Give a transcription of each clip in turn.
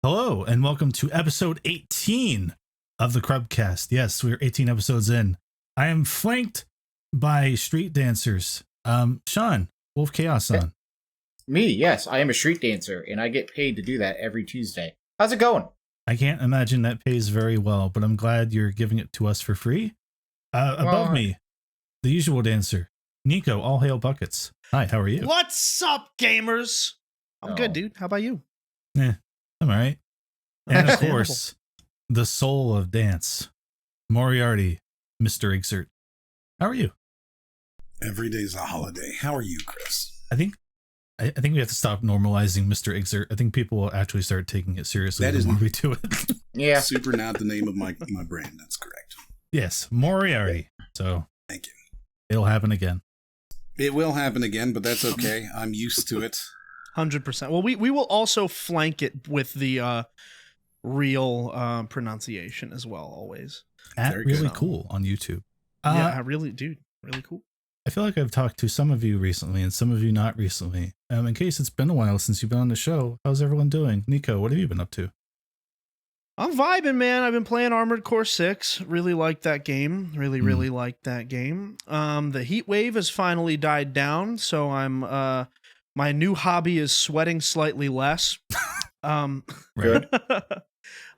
Hello, and welcome to episode 18 of the Crubcast. Yes, we're 18 episodes in. I am flanked by street dancers. Sean, Wolf Chaos on. Me, yes. I am a street dancer, and I get paid to do that every Tuesday. How's it going? I can't imagine that pays very well, but I'm glad you're giving it to us for free. Above me, the usual dancer, Nicco, all hail buckets. Hi, how are you? What's up, gamers? I'm good, dude. How about you? I'm all right. And of course, the soul of dance, Moriarty, Mr. Exert. How are you? Every day's a holiday. How are you, Chris? I think we have to stop normalizing Mr. Exert. I think people will actually start taking it seriously That the is more we do it. Yeah. Super not the name of my brand. That's correct. Yes, Moriarty. So Thank you. It'll happen again. It will happen again, but that's okay. I'm used to it. 100%. Well, we will also flank it with the real pronunciation as well, always. At Very really good. cool on YouTube. Yeah, really, dude. Really cool. I feel like I've talked to some of you recently and some of you not recently. In case it's been a while since you've been on the show, how's everyone doing? Nicco, what have you been up to? I'm vibing, man. I've been playing Armored Core 6. Really like that game. Really like that game. The heat wave has finally died down, so I'm my new hobby is sweating slightly less. Good.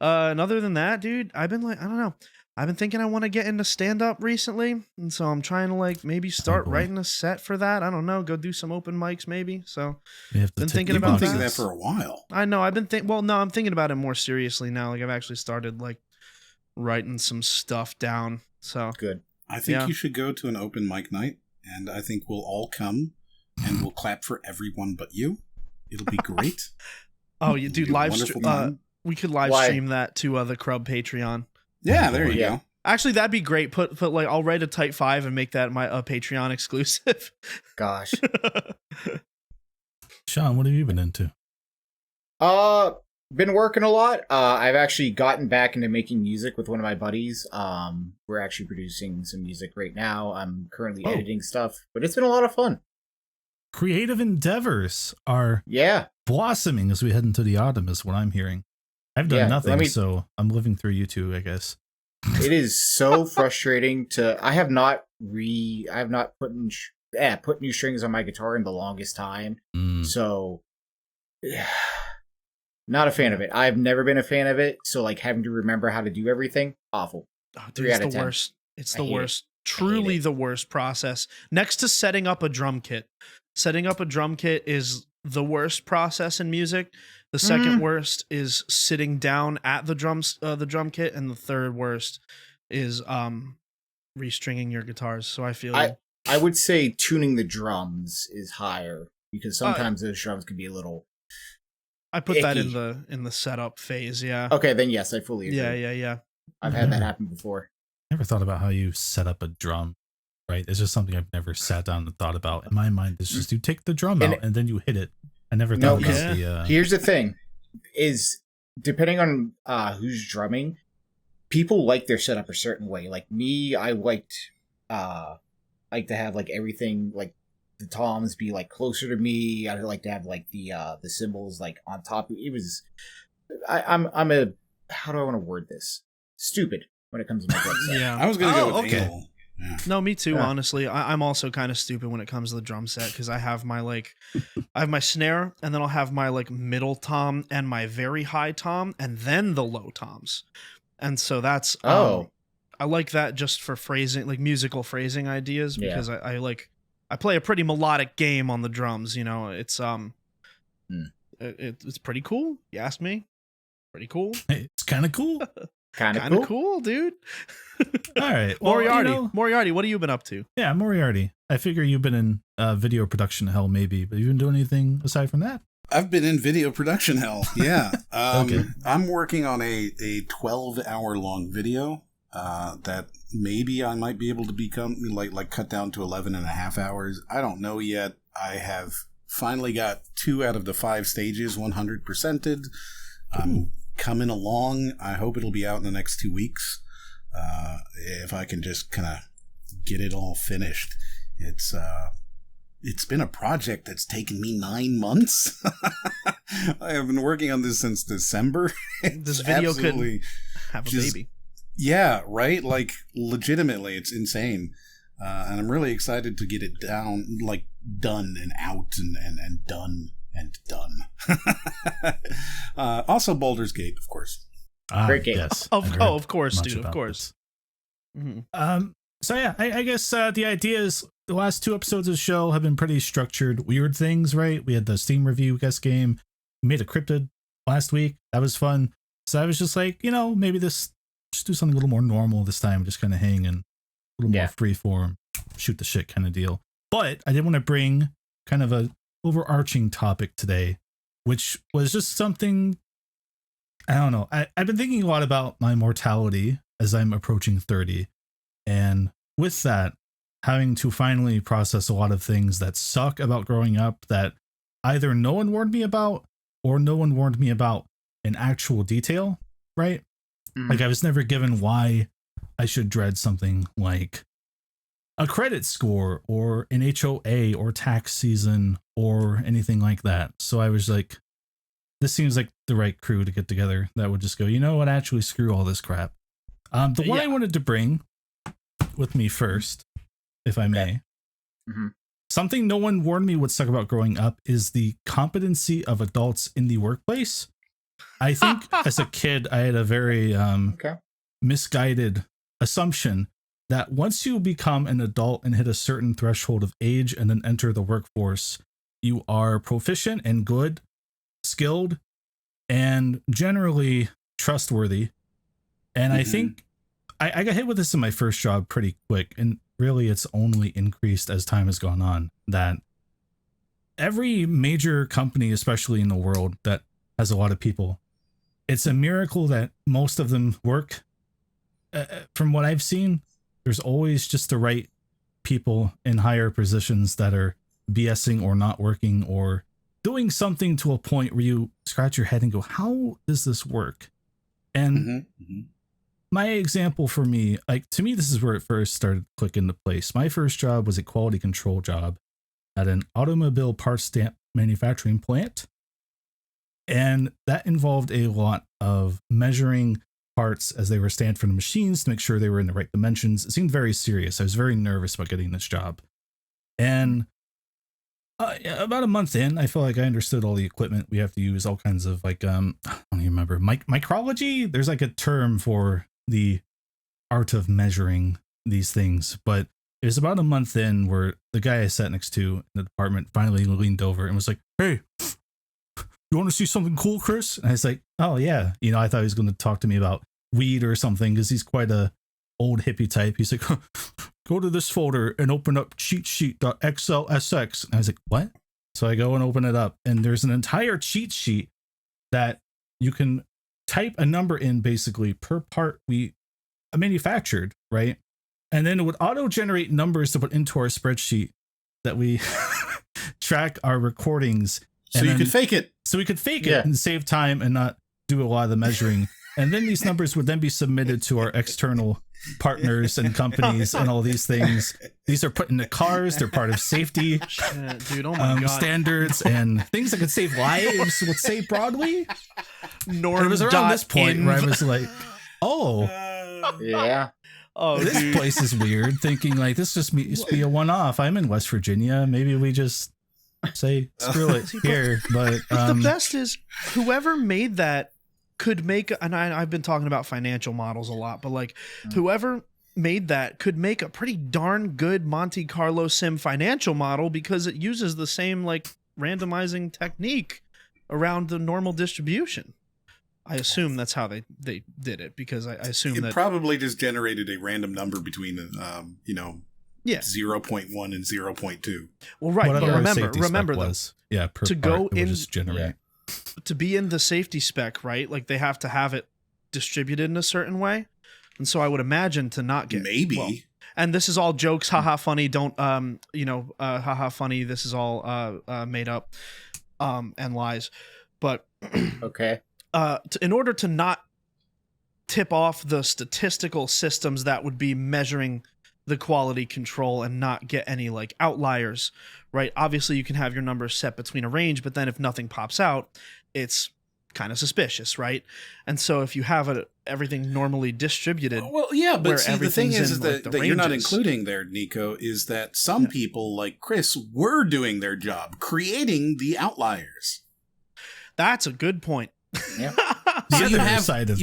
And other than that, dude, I've been like, I don't know. I've been thinking I want to get into stand-up recently, and so I'm trying to like maybe start writing a set for that. I don't know, go do some open mics maybe. So been thinking You've about been thinking that that for a while. I know I've been I'm thinking about it more seriously now. Like I've actually started like writing some stuff down. So Good. I think Yeah. you should go to an open mic night, and I think we'll all come, and we'll clap for everyone but you. It'll be great. oh, you dude, It'll be a live wonderful stream. time. We could live Why? stream that to the Crub Patreon. Yeah, there you Yeah. go. Actually, that'd be great. Put like I'll write a Type 5 and make that my Patreon exclusive. Gosh. Sean, what have you been into? Been working a lot. I've actually gotten back into making music with one of my buddies. We're actually producing some music right now. I'm currently editing stuff, but it's been a lot of fun. Creative endeavors are Yeah. blossoming as we head into the autumn, is what I'm hearing. I've done Yeah, nothing, so I'm living through you two, I guess. It is so frustrating I have not put new strings on my guitar in the longest time. So not a fan of it. I've never been a fan of it. So like having to remember how to do everything, awful. Oh, 3 dude, out it's of the 10. worst. It's I the hate worst. it. Truly the worst process. Next to setting up a drum kit. Setting up a drum kit is the worst process in music. The second worst is sitting down at the drum kit, and the third worst is restringing your guitars. So I feel I would say tuning the drums is higher because sometimes those drums can be a little. I put that icky. in the setup phase. Yeah. Okay, then yes, I fully agree. Yeah. I've had that happen before. Never thought about how you set up a drum, right? It's just something I've never sat down and thought about. In my mind, it's just you take the drum out and then you hit it. I never thought about the... Here's the thing, is depending on who's drumming, people like their setup a certain way. Like me, I like to have like everything, like the toms be like closer to me. I like to have like the cymbals like on top. It was, I'm a, how do I want to word this? Stupid when it comes to my drum set. Yeah. I was going to go with okay. anal. Yeah. No, me too. Yeah. Honestly, I'm also kind of stupid when it comes to the drum set because I have my snare, and then I'll have my like middle tom and my very high tom, and then the low toms, and so that's I like that just for phrasing, like musical phrasing ideas, because I play a pretty melodic game on the drums. You know, it's it's pretty cool. You ask me, pretty cool. Hey, it's kind of cool. Kind of Cool, dude. All right. Well, Moriarty, Moriarty, what have you been up to? Yeah, Moriarty. I figure you've been in video production hell, maybe, but you been doing anything aside from that? I've been in video production hell. Yeah. Okay. I'm working on a 12-hour long video that maybe I might be able to become like cut down to 11 and a half hours. I don't know yet. I have finally got 2 out of the 5 stages 100%ed. Coming along. I hope it'll be out in the next 2 weeks. If I can just kind of get it all finished. It's been a project that's taken me 9 months. I have been working on this since December. This video could have a baby. Yeah, right? Like, legitimately, it's insane. And I'm really excited to get it down, like, done and out and done and done. Also, Baldur's Gate, of course. Great game. Yes. Of course, dude. Of course. Mm-hmm. So yeah, I guess the idea is the last 2 episodes of the show have been pretty structured, weird things, right? We had the Steam review guest game. We made a cryptid last week. That was fun. So I was just like, maybe just do something a little more normal this time. Just kind of hang and a little more free form, shoot the shit kind of deal. But I did want to bring kind of a overarching topic today, which was just something, I don't know. I've been thinking a lot about my mortality as I'm approaching 30. And with that, having to finally process a lot of things that suck about growing up that either no one warned me about or no one warned me about in actual detail, right? Like I was never given why I should dread something like a credit score or an HOA or tax season or anything like that. So I was like, this seems like the right crew to get together that would just go, you know what, actually screw all this crap. The one I wanted to bring with me first, if I may, something no one warned me would suck about growing up is the competency of adults in the workplace. I think as a kid, I had a very misguided assumption that once you become an adult and hit a certain threshold of age and then enter the workforce, you are proficient and good, skilled, and generally trustworthy. And I think I got hit with this in my first job pretty quick, and really it's only increased as time has gone on, that every major company, especially in the world that has a lot of people, it's a miracle that most of them work. From what I've seen, there's always just the right people in higher positions that are BSing or not working or doing something to a point where you scratch your head and go, how does this work? And my example for me, like, to me, this is where it first started to click into place. My first job was a quality control job at an automobile parts stamp manufacturing plant. And that involved a lot of measuring parts as they were stamped from the machines to make sure they were in the right dimensions. It seemed very serious. I was very nervous about getting this job. And about a month in, I feel like I understood all the equipment we have to use, all kinds of like, I don't even remember, micrology? There's like a term for the art of measuring these things. But it was about a month in where the guy I sat next to in the department finally leaned over and was like, hey, you want to see something cool, Chris? And I was like, oh yeah. I thought he was going to talk to me about weed or something because he's quite a old hippie type. He's like, go to this folder and open up cheat sheet.xlsx. And I was like, what? So I go and open it up, and there's an entire cheat sheet that you can type a number in basically per part we manufactured, right? And then it would auto generate numbers to put into our spreadsheet that we track our recordings. So you could fake it. So we could fake it and save time and not do a lot of the measuring. And then these numbers would then be submitted to our external partners and companies and all these things. These are put into cars. They're part of safety dude, oh my God. standards and things that could save lives, let's say broadly. Norm. It was around this point where I was like, oh. Yeah. Oh, this dude. place is weird. Thinking like this just be a one-off. I'm in West Virginia. Maybe we just say screw it here. But the best is whoever made that could make, and I've been talking about financial models a lot, but like whoever made that could make a pretty darn good Monte Carlo sim financial model because it uses the same like randomizing technique around the normal distribution. I assume that's how they did it because I assume it that probably just generated a random number between 0.1 and 0.2. Well, right, whatever but our remember though, was, per to part, go it would in just generate. To be in the safety spec, right? Like they have to have it distributed in a certain way, and so I would imagine to not get maybe. And this is all jokes, haha, funny. Don't haha, funny. This is all made up, and lies. But okay. In order to not tip off the statistical systems that would be measuring the quality control and not get any like outliers, right? Obviously you can have your numbers set between a range, but then if nothing pops out, it's kind of suspicious, right? And so if you have everything normally distributed, well, yeah, but see, the thing is like, that you're not including there, Nicco, is that some people like Chris were doing their job, creating the outliers. That's a good point. Yeah. So you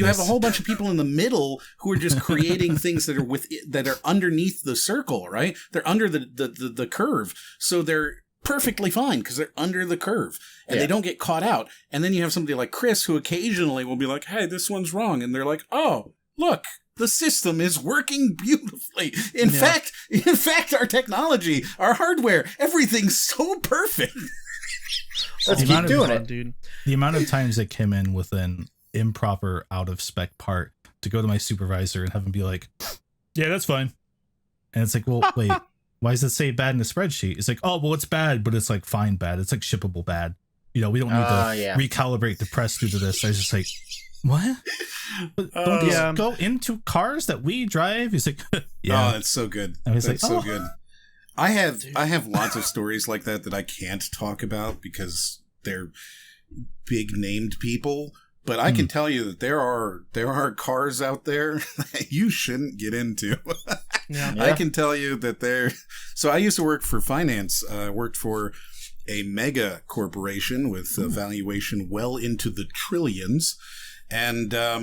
have a whole bunch of people in the middle who are just creating things that are underneath the circle, right? They're under the curve, so they're perfectly fine because they're under the curve and they don't get caught out. And then you have somebody like Chris who occasionally will be like, "Hey, this one's wrong," and they're like, "Oh, look, the system is working beautifully. In fact, our technology, our hardware, everything's so perfect." Let's keep doing it, dude. The amount of times I came in with an improper out of spec part to go to my supervisor and have him be like, "Yeah, that's fine." And it's like, well, wait, why does it say bad in the spreadsheet? It's like, oh, well, it's bad, but it's like fine bad. It's like shippable bad. We don't need to recalibrate the press due to this. I was just like, what? Don't these go into cars that we drive? He's like, yeah. Oh, that's so good. That's like, so good. I have lots of stories like that I can't talk about because they're big named people. But I can tell you that there are cars out there that you shouldn't get into. I can tell you that So I used to work for finance. I worked for a mega corporation with a valuation well into the trillions. And I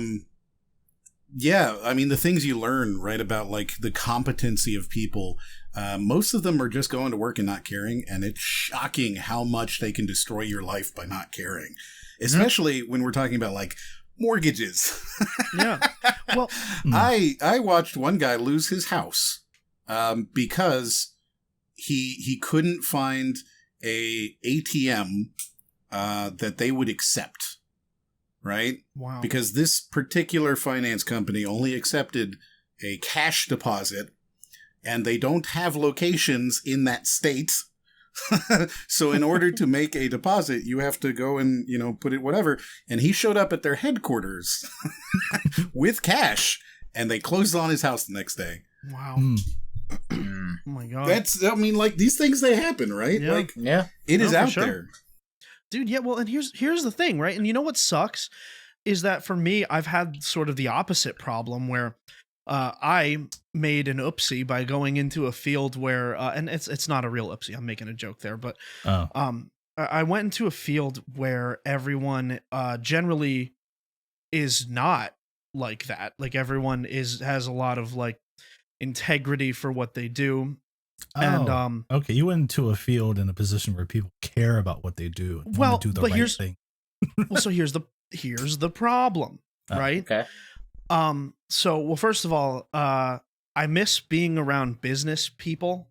mean, the things you learn, right, about like the competency of people, most of them are just going to work and not caring. And it's shocking how much they can destroy your life by not caring. Especially when we're talking about like mortgages. Yeah. Well, I watched one guy lose his house because he couldn't find a ATM that they would accept. Right? Wow. Because this particular finance company only accepted a cash deposit and they don't have locations in that state. So in order to make a deposit, you have to go and, put it whatever. And he showed up at their headquarters with cash and they closed on his house the next day. Wow. Oh my God. These things, they happen, right? Yeah. It is out there. Dude, yeah, well, and here's the thing, right? And you know what sucks is that for me, I've had sort of the opposite problem where I made an oopsie by going into a field where, and it's not a real oopsie. I'm making a joke there, but I went into a field where everyone generally is not like that. Like everyone has a lot of like integrity for what they do. And okay, you went into a field in a position where people care about what they do and want to do the right thing. So here's the problem, right? Okay. So first of all, I miss being around business people.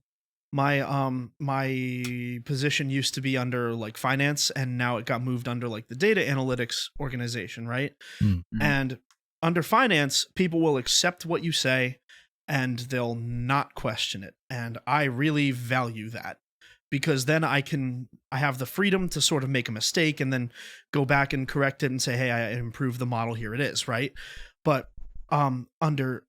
My position used to be under like finance, and now it got moved under like the data analytics organization, right? Mm-hmm. And under finance, people will accept what you say and they'll not question it. And I really value that because then I have the freedom to sort of make a mistake and then go back and correct it and say, hey, I improved the model. Here it is. Right. But under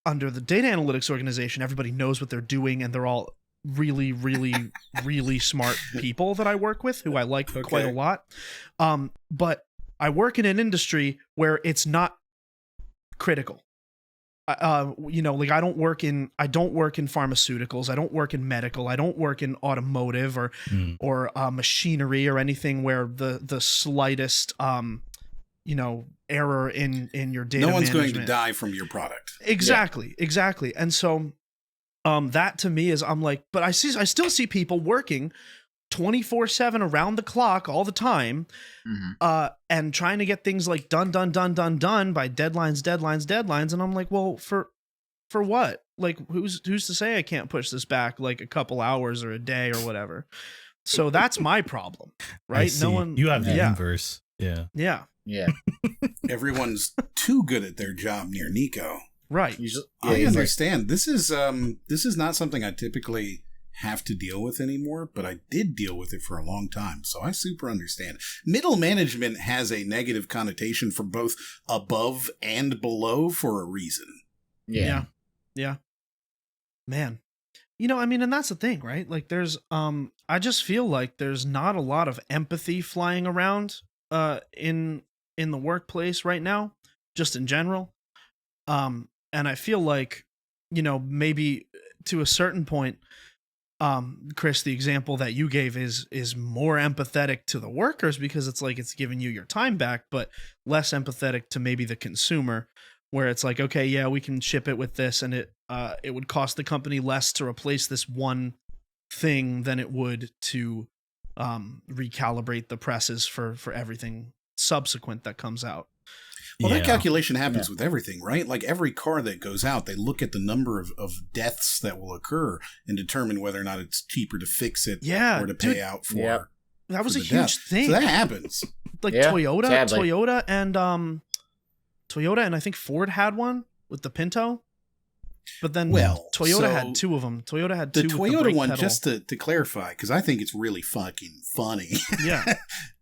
the data analytics organization, everybody knows what they're doing and they're all really, really, really smart people that I work with who I like quite a lot. But I work in an industry where it's not critical. Like I don't work in pharmaceuticals. I don't work in medical. I don't work in automotive or machinery or anything where the slightest error in your data. No one's management. going to die from your product. Exactly. And so that to me is I'm like, but I still see people working 24/7 around the clock all the time, and trying to get things like done by deadlines. And I'm like, well, for what? Like, who's to say I can't push this back like a couple hours or a day or whatever? So that's my problem, right? No one. You have the inverse. Yeah. Everyone's too good at their job near Nicco. Right. I understand. This is not something I typically have to deal with anymore, but I did deal with it for a long time, so I super understand. Middle management has a negative connotation for both above and below for a reason. Yeah. Man. And that's the thing, right? Like there's I just feel like there's not a lot of empathy flying around in the workplace right now, just in general. And I feel like, maybe to a certain point, Chris, the example that you gave is more empathetic to the workers because it's like it's giving you your time back, but less empathetic to maybe the consumer, where it's like, okay, yeah, we can ship it with this, and it would cost the company less to replace this one thing than it would to recalibrate the presses for everything subsequent that comes out. Well, that calculation happens with everything, right? Like every car that goes out, they look at the number of deaths that will occur and determine whether or not it's cheaper to fix it or to pay out for. Yeah. That was a huge death. thing. So that happens. Like Toyota and I think Ford had one with the Pinto. But then Toyota had two of them. Toyota had two. The Toyota one, pedal. Just to clarify, because I think it's really fucking funny. Yeah.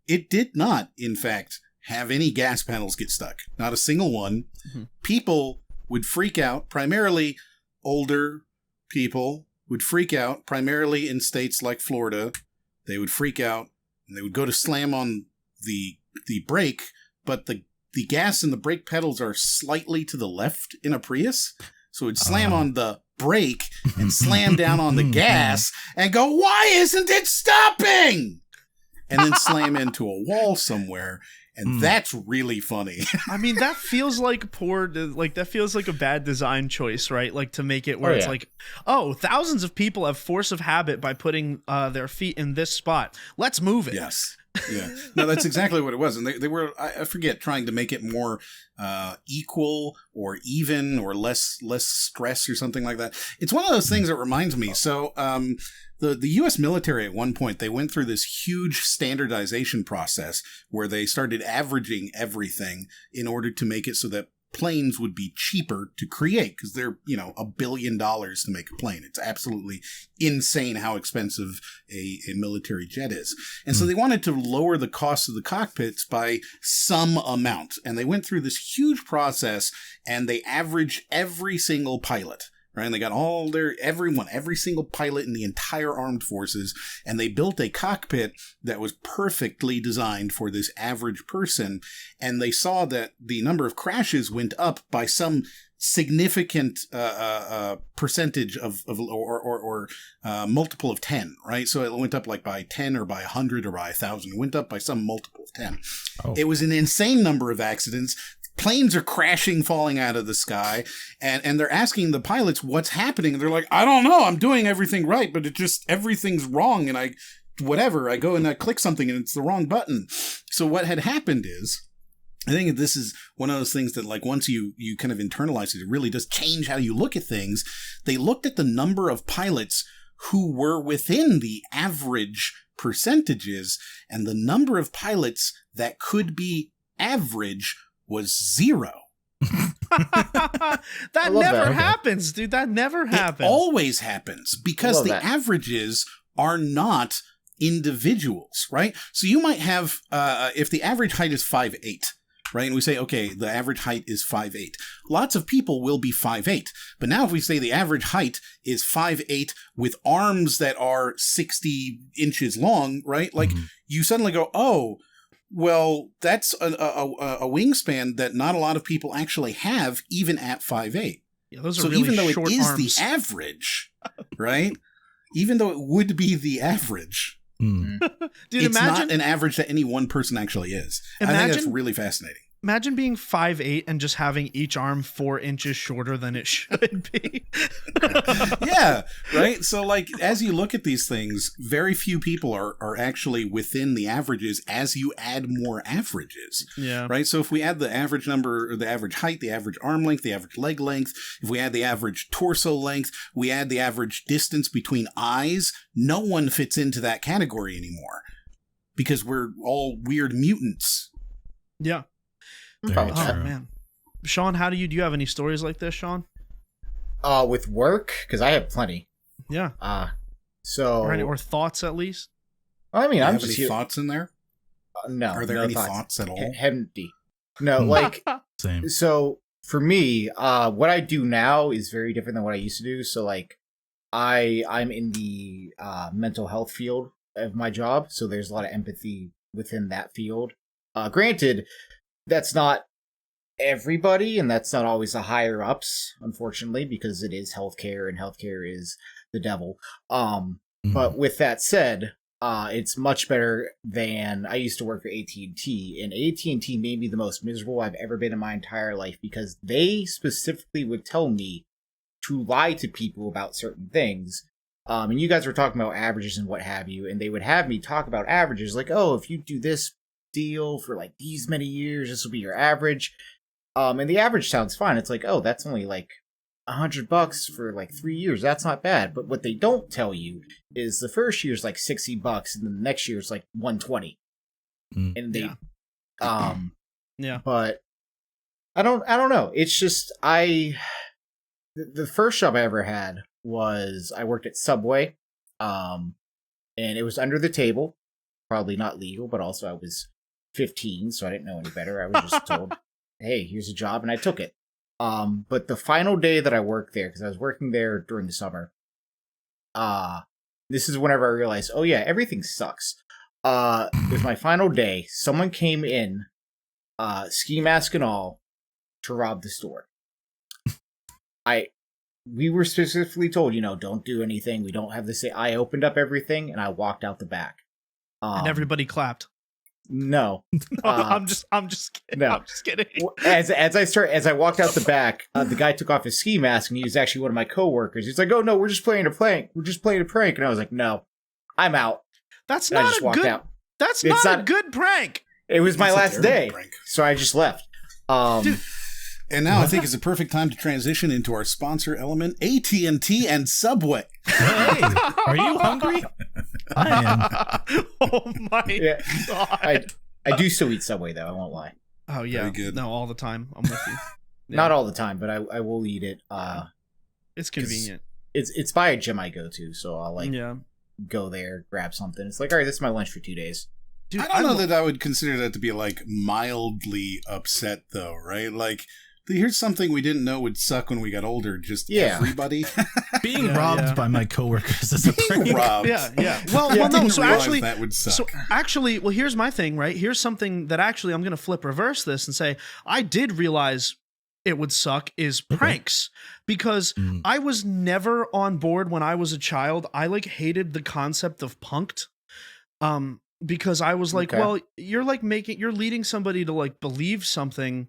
It did not, in fact, have any gas panels get stuck. Not a single one. Mm-hmm. People would freak out, primarily older people would freak out, primarily in states like Florida. They would freak out, and they would go to slam on the brake, but the gas and the brake pedals are slightly to the left in a Prius. So it would slam on the brake and slam down on the gas and go, "Why isn't it stopping?" And then slam into a wall somewhere. And that's really funny. I mean, that feels like that feels like a bad design choice, right? Like to make it where it's like, oh, thousands of people have force of habit by putting their feet in this spot. Let's move it. Yes. Yeah. No, that's exactly what it was. And they were, I forget, trying to make it more equal or even or less stress or something like that. It's one of those things that reminds me. So, The U.S. military at one point, they went through this huge standardization process where they started averaging everything in order to make it so that planes would be cheaper to create because they're, $1 billion to make a plane. It's absolutely insane how expensive a military jet is. And so they wanted to lower the cost of the cockpits by some amount. And they went through this huge process and they averaged every single pilot. Right? And they got every single pilot in the entire armed forces, and they built a cockpit that was perfectly designed for this average person. And they saw that the number of crashes went up by some significant percentage of multiple of 10, right? So it went up like by 10 or by 100 or by 1,000. It went up by some multiple of 10. Oh. It was an insane number of accidents. Planes are crashing, falling out of the sky, and they're asking the pilots what's happening. And they're like, I don't know. I'm doing everything right, but everything's wrong. And I go and I click something and it's the wrong button. So what had happened is, I think this is one of those things that like once you kind of internalize it, it really does change how you look at things. They looked at the number of pilots who were within the average percentages, and the number of pilots that could be average was 0. That never happens, dude. That never happens. It always happens because the averages are not individuals, right? So you might have, if the average height is 5'8", right? And we say, okay, the average height is 5'8". Lots of people will be 5'8". But now if we say the average height is 5'8" with arms that are 60 inches long, right? Like you suddenly go, oh, well, that's a wingspan that not a lot of people actually have, even at 5'8". Yeah, those are really even though it is arms. The average, right? Even though it would be the average, Dude, it's not an average that any one person actually is. I think that's really fascinating. Imagine being 5'8" and just having each arm 4 inches shorter than it should be. Yeah, right? So, like, as you look at these things, very few people are actually within the averages as you add more averages. Yeah. Right? So if we add the average number, or the average height, the average arm length, the average leg length, if we add the average torso length, we add the average distance between eyes, no one fits into that category anymore. Because we're all weird mutants. Yeah. Man, Sean, do you have any stories like this, Sean? With work, because I have plenty. Yeah. Or thoughts at least. I mean, I'm just any thoughts in there. No. Are there any thoughts at all? Empty. No, like same. So for me, what I do now is very different than what I used to do. So like, I'm in the mental health field of my job, so there's a lot of empathy within that field. Granted, that's not everybody, and that's not always the higher ups, unfortunately, because it is healthcare, and healthcare is the devil. But with that said, it's much better than I used to work for AT&T, and AT&T made me the most miserable I've ever been in my entire life because they specifically would tell me to lie to people about certain things. And you guys were talking about averages and what have you, and they would have me talk about averages, like, oh, if you do this deal for like these many years, this will be your average. And the average sounds fine. It's like, oh, that's only like $100 for like 3 years. That's not bad. But what they don't tell you is the first year's like $60, and then the next year's like $120. And they, But I don't know. It's just the first job I ever had was I worked at Subway, and it was under the table, probably not legal, but also I was 15, so I didn't know any better. I was just told, hey, here's a job, and I took it. But the final day that I worked there, because I was working there during the summer, this is whenever I realized, oh yeah, everything sucks. It was my final day. Someone came in, ski mask and all, to rob the store. We were specifically told, don't do anything. We don't have to say. I opened up everything and I walked out the back. And everybody clapped. No, I'm just kidding. No. I'm just kidding. As I walked out the back, the guy took off his ski mask, and he was actually one of my coworkers. He's like, "Oh no, we're just playing a prank. We're just playing a prank." And I was like, "No, I'm out." That's and not I just a walked good. out. That's not a good prank. It was my last day, prank. so I just left. Dude. And now I think it's a perfect time to transition into our sponsor element, AT&T and Subway. Hey, are you hungry? I am. Oh my god! I do still eat Subway though. I won't lie. Oh yeah, very good. No, all the time. I'm with you. Yeah. Not all the time, but I will eat it. It's convenient. It's by a gym I go to, so I'll go there, grab something. It's like, all right, this is my lunch for 2 days. Dude, I don't know that I would consider that to be like mildly upset though, right? Like, here's something we didn't know would suck when we got older. Just everybody being robbed by my coworkers is a prank. Robbed. Yeah. Well, no. So actually, that would suck. Well, here's my thing. Right, here's something that actually I'm going to flip reverse this and say I did realize it would suck is pranks because I was never on board when I was a child. I hated the concept of punked. Because I was like, well, you're leading somebody to believe something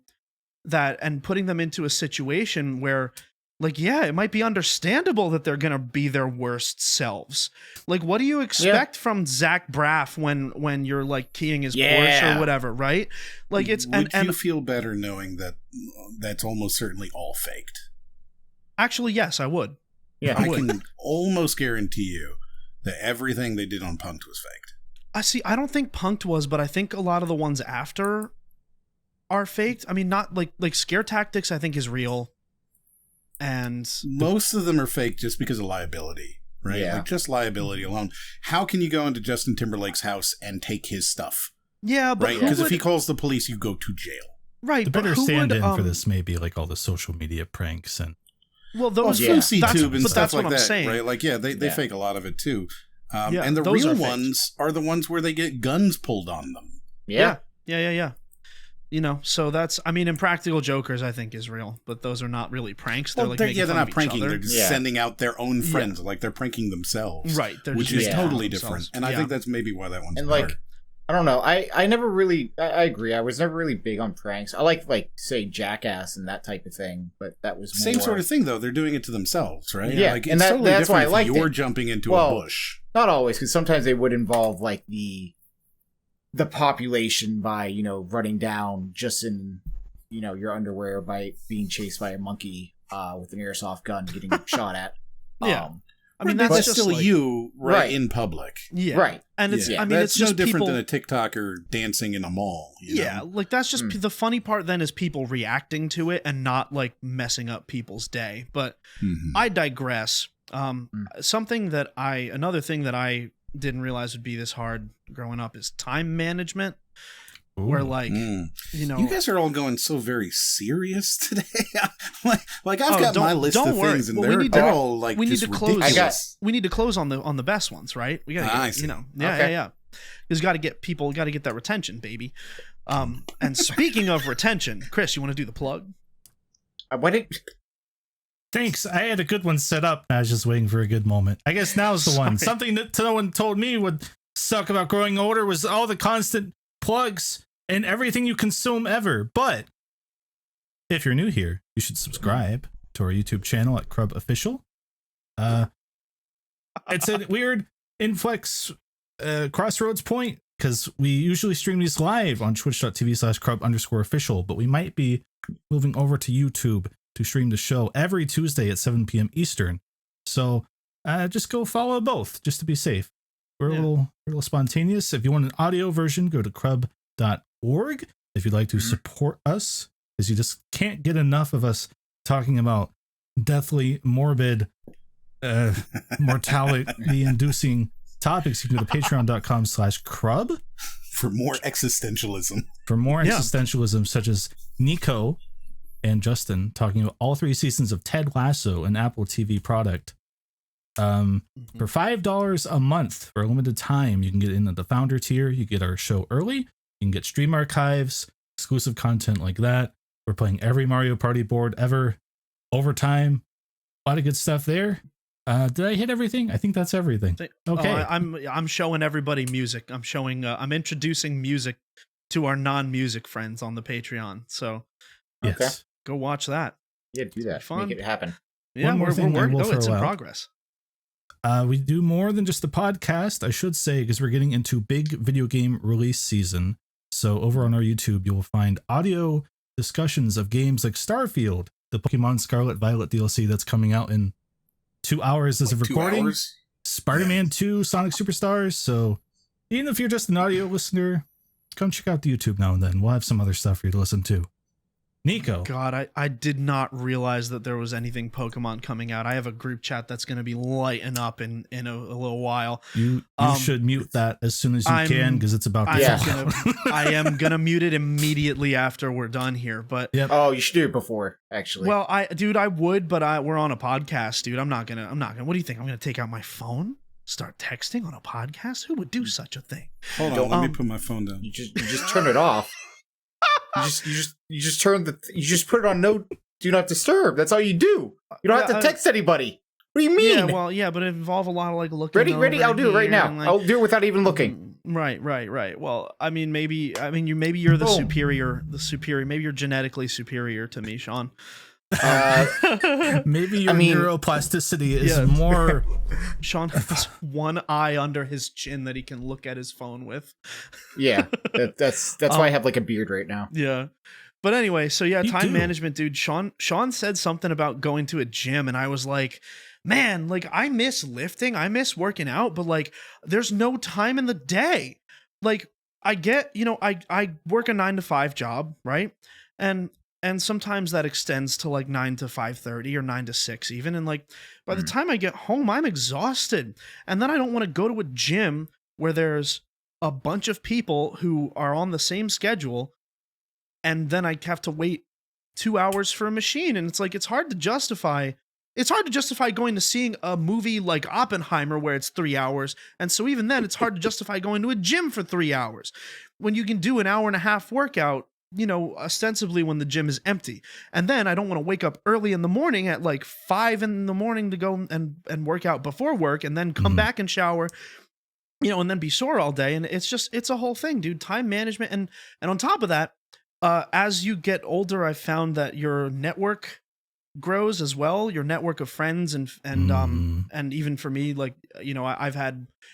and putting them into a situation where it might be understandable that they're going to be their worst selves. What do you expect from Zach Braff when you're keying his Porsche or whatever, right? Would you feel better knowing that that's almost certainly all faked? Actually, yes, I would. Yeah, I can almost guarantee you that everything they did on Punked was faked. I don't think Punked was, but I think a lot of the ones after are faked. I mean, not like Scare Tactics, I think is real. And most of them are fake just because of liability, right? Yeah. Just liability alone. How can you go into Justin Timberlake's house and take his stuff? Yeah, but right? Because if he calls the police, you go to jail. Right. The better stand-in for this may be all the social media pranks and those FouseyTube and stuff like that, saying. Right? They fake a lot of it too. And the those real are ones are the ones where they get guns pulled on them. Yeah. So that's, Impractical Jokers, I think, is real, but those are not really pranks. They're they're not pranking. Other. They're just sending out their own friends, they're pranking themselves, right? Which is totally different. And I think that's maybe why that one's hard. I don't know. I never really. I agree. I was never really big on pranks. I like say Jackass and that type of thing, but that was same sort of thing though. They're doing it to themselves, right? Yeah, and that's why I like you're jumping into a bush. Not always, because sometimes they would involve the population by running down just in your underwear by being chased by a monkey with an airsoft gun getting shot at. That's just still you right in public. Yeah. Right. And it's that's it's just no different people, than a TikToker dancing in a mall. You know? That's just the funny part then is people reacting to it and not messing up people's day. But I digress. Another thing that I didn't realize would be this hard growing up is time management. Ooh. Where you guys are all going so very serious today. I've got my list of things, and they're all we need just to close. ridiculous. We need to close on the best ones, right? We got to I see. because got to get that retention, baby. And speaking of retention, Chris, you want to do the plug? Why did Thanks. I had a good one set up. I was just waiting for a good moment. I guess now's the one. Sorry. Something that no one told me would suck about growing older was all the constant plugs and everything you consume ever. But if you're new here, you should subscribe to our YouTube channel at Crub Official. It's a weird inflex crossroads point because we usually stream these live on twitch.tv/Crub_official, but we might be moving over to YouTube to stream the show every Tuesday at 7 p.m. Eastern. So just go follow both just to be safe. We're a little spontaneous. If you want an audio version, go to crub.org. If you'd like to support us, because you just can't get enough of us talking about deathly, morbid, mortality-inducing topics, you can go to patreon.com/Crub. For more existentialism. For more existentialism, such as Nicco and Justin talking about all 3 seasons of Ted Lasso, an Apple TV product. For $5 a month for a limited time, you can get in at the founder tier. You get our show early. You can get stream archives, exclusive content like that. We're playing every Mario Party board ever, overtime. A lot of good stuff there. Did I hit everything? I think that's everything. Okay. I'm showing everybody music. I'm introducing music to our non-music friends on the Patreon. So Yes. go watch that. Yeah, do that. Fun. Make it happen. Yeah, One more thing I will it's throw in out. progress. We do more than just the podcast, I should say, because we're getting into big video game release season. So over on our YouTube, you will find audio discussions of games like Starfield, the Pokemon Scarlet Violet DLC that's coming out in 2 hours as of 2 recording. hours? Spider-Man 2, Sonic Superstars. So even if you're just an audio listener, come check out the YouTube now and then. We'll have some other stuff for you to listen to. Nicco. God, I did not realize that there was anything Pokemon coming out. I have a group chat that's going to be lighting up in a little while. You should mute that as soon as you can, because it's about to I am gonna mute it immediately after we're done here. But Oh, you should do it before, actually. well, I would, but we're on a podcast, dude. I'm not gonna. What do you think? I'm gonna take out my phone, start texting on a podcast? Who would do such a thing? Hold on, let me put my phone down. You just turn it off. You just put it on do not disturb. That's all you do. You don't have to text anybody. What do you mean? Yeah, but it involves a lot of like looking. Ready? I'll do it right now. I'll do it without even looking. Right. Well, maybe you're the superior. Maybe you're genetically superior to me, Sean. Maybe your neuroplasticity is more. Sean has one eye under his chin that he can look at his phone with. Yeah, that's why I have like a beard right now. Yeah. But anyway, so time management, dude. Sean said something about going to a gym, and I was like, man, like I miss lifting, I miss working out, but like there's no time in the day. Like I get, I work a 9 to 5 job, right? And sometimes that extends to like 9 to 5:30 or 9 to 6 even. And like by the time I get home, I'm exhausted. And then I don't want to go to a gym where there's a bunch of people who are on the same schedule. And then I have to wait 2 hours for a machine. And it's like, it's hard to justify going to seeing a movie like Oppenheimer where it's 3 hours. And so even then it's hard to justify going to a gym for 3 hours when you can do an hour and a half workout, ostensibly when the gym is empty. And then I don't want to wake up early in the morning at like 5 in the morning to go and work out before work and then come back and shower, and then be sore all day. And it's a whole thing, dude. Time management. And on top of that, as you get older, I found that your network grows as well, your network of friends and even for me, like,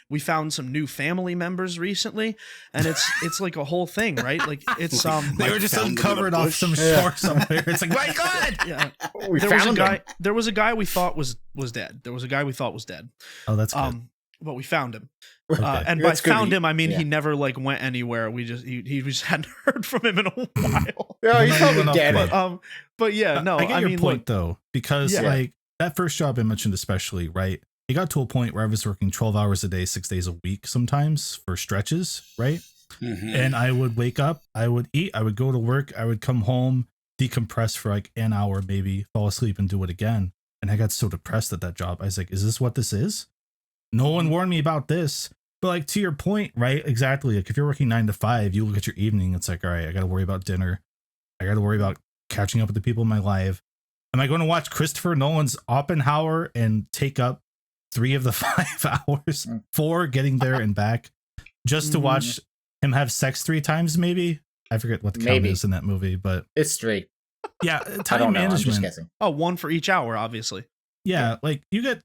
we found some new family members recently, and it's like a whole thing, right? Like it's they were just uncovered off some shore somewhere. It's like, my God. Yeah. Him. There was a guy we thought was dead. Oh, that's good. But we found him. Okay. And by found him, I mean he never like went anywhere. We just hadn't heard from him in a while. Yeah, he's probably dead. But yeah, no, I get your point though, because like that first job I mentioned, especially, right? It got to a point where I was working 12 hours a day, 6 days a week, sometimes for stretches, right? Mm-hmm. And I would wake up, I would eat, I would go to work, I would come home, decompress for like an hour, maybe fall asleep and do it again. And I got so depressed at that job. I was like, is this what this is? No one warned me about this. But like to your point, right? Exactly. Like if you're working 9 to 5, you look at your evening. It's like, all right, I got to worry about dinner. I got to worry about catching up with the people in my life. Am I going to watch Christopher Nolan's Oppenheimer and take up 3 of the 5 hours for getting there and back just to watch him have sex 3 times? Maybe I forget what the count is in that movie, but it's 3. Yeah, time management. I'm just guessing. Oh, 1 for each hour, obviously. Yeah, like you get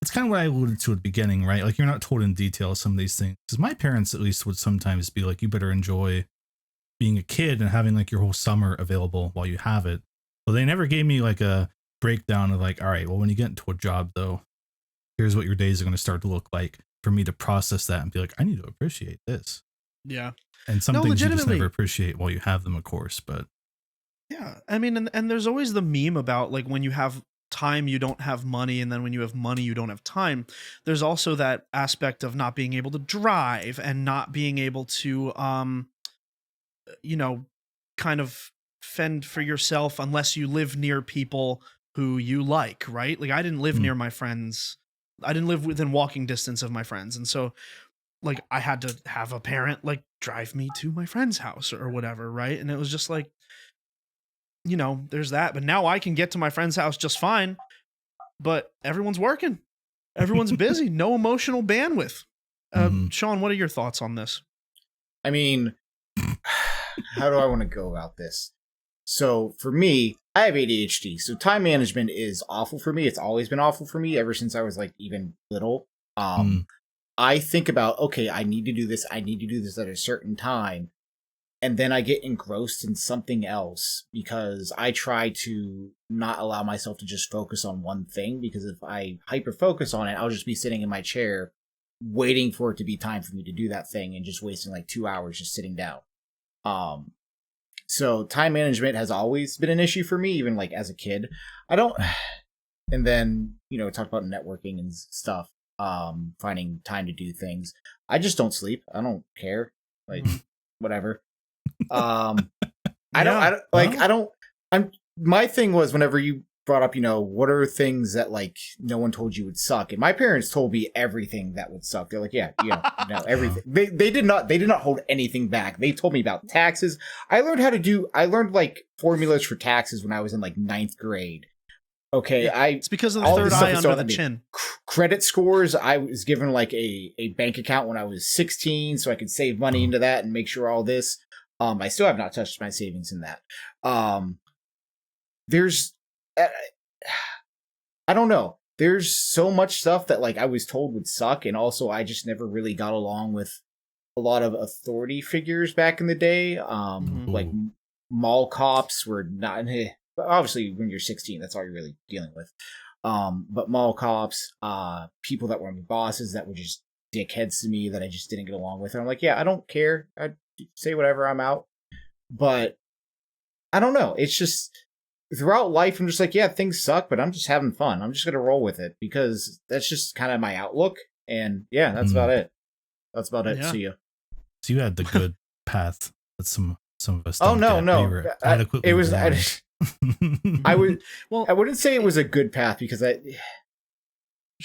that's kind of what I alluded to at the beginning, right? Like you're not told in detail some of these things. Because my parents at least would sometimes be like, you better enjoy being a kid and having like your whole summer available while you have it. But they never gave me like a breakdown of like, all right, well, when you get into a job though, here's what your days are going to start to look like for me to process that and be like, I need to appreciate this. Yeah. And some things you just never appreciate while you have them, of course, but. Yeah. I mean, and there's always the meme about like when you have time, you don't have money. And then when you have money, you don't have time. There's also that aspect of not being able to drive and not being able to, kind of fend for yourself unless you live near people who you like, right? Like I didn't live near my friends. I didn't live within walking distance of my friends. And so like I had to have a parent like drive me to my friend's house or whatever, right? And it was just like, there's that. But now I can get to my friend's house just fine. But everyone's working. Everyone's busy. No emotional bandwidth. Sean, what are your thoughts on this? I mean, how do I want to go about this? So for me, I have ADHD. So time management is awful for me. It's always been awful for me ever since I was like even little. I think about, okay, I need to do this. I need to do this at a certain time. And then I get engrossed in something else because I try to not allow myself to just focus on one thing, because if I hyper focus on it, I'll just be sitting in my chair waiting for it to be time for me to do that thing and just wasting like 2 hours just sitting down. So time management has always been an issue for me, even like as a kid. And then, talk about networking and stuff, finding time to do things. I just don't sleep. I don't care. Like, whatever. My thing was whenever you brought up, what are things that like no one told you would suck, and my parents told me everything that would suck. They're like, everything. They did not hold anything back. They told me about taxes. I learned like formulas for taxes when I was in like 9th grade. Okay, it's because of the third eye under the chin. Credit scores. I was given like a bank account when I was 16, so I could save money into that and make sure all this. I still have not touched my savings in that. I don't know. There's so much stuff that like I was told would suck, and also I just never really got along with a lot of authority figures back in the day. Like mall cops were not. Obviously, when you're 16, that's all you're really dealing with. But mall cops, people that were my bosses that were just dickheads to me that I just didn't get along with. And I'm like, yeah, I don't care. I say whatever, I'm out. But I don't know. It's just throughout life, I'm just like, yeah, things suck, but I'm just having fun. I'm just going to roll with it because that's just kind of my outlook. And yeah, that's about it. That's about it. Yeah. See you. So you had the good path that some of us. Oh, no. It was. I wouldn't say it was a good path because a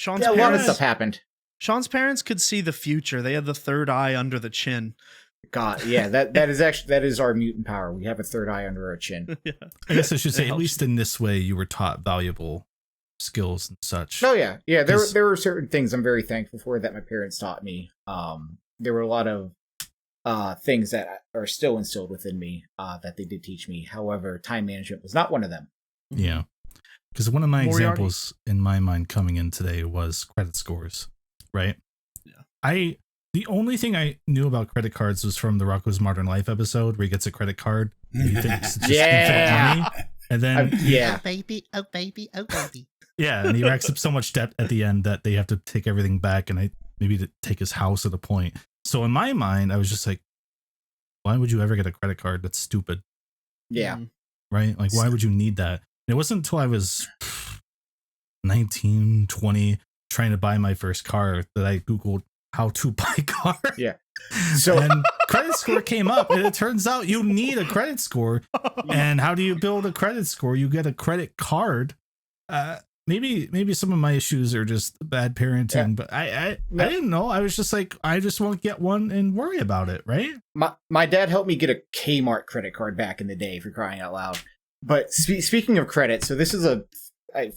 lot of stuff happened. Sean's parents could see the future. They had the third eye under the chin. God, yeah, that is our mutant power. We have a third eye under our chin. Yeah. I guess I should say, at least in this way, you were taught valuable skills and such. Oh yeah. There were certain things I'm very thankful for that my parents taught me. There were a lot of things that are still instilled within me that they did teach me. However, time management was not one of them. Yeah, because one of my Moriarty. examples in my mind coming in today was credit scores. Right. Yeah. The only thing I knew about credit cards was from the Rocco's Modern Life episode where he gets a credit card. And he thinks it's just infinite money. And then yeah, oh baby. Yeah, and he racks up so much debt at the end that they have to take everything back, and maybe to take his house at a point. So in my mind, I was just like, why would you ever get a credit card? That's stupid. Yeah. Right? Like, why would you need that? And it wasn't until I was 19, 20, trying to buy my first car that I Googled how to buy a car. Yeah. So and credit score came up, and it turns out you need a credit score. And how do you build a credit score? You get a credit card. maybe some of my issues are just bad parenting, but I didn't know. I was just like, I just won't get one and worry about it, right? My dad helped me get a Kmart credit card back in the day, for crying out loud. But speaking of credit, so this is a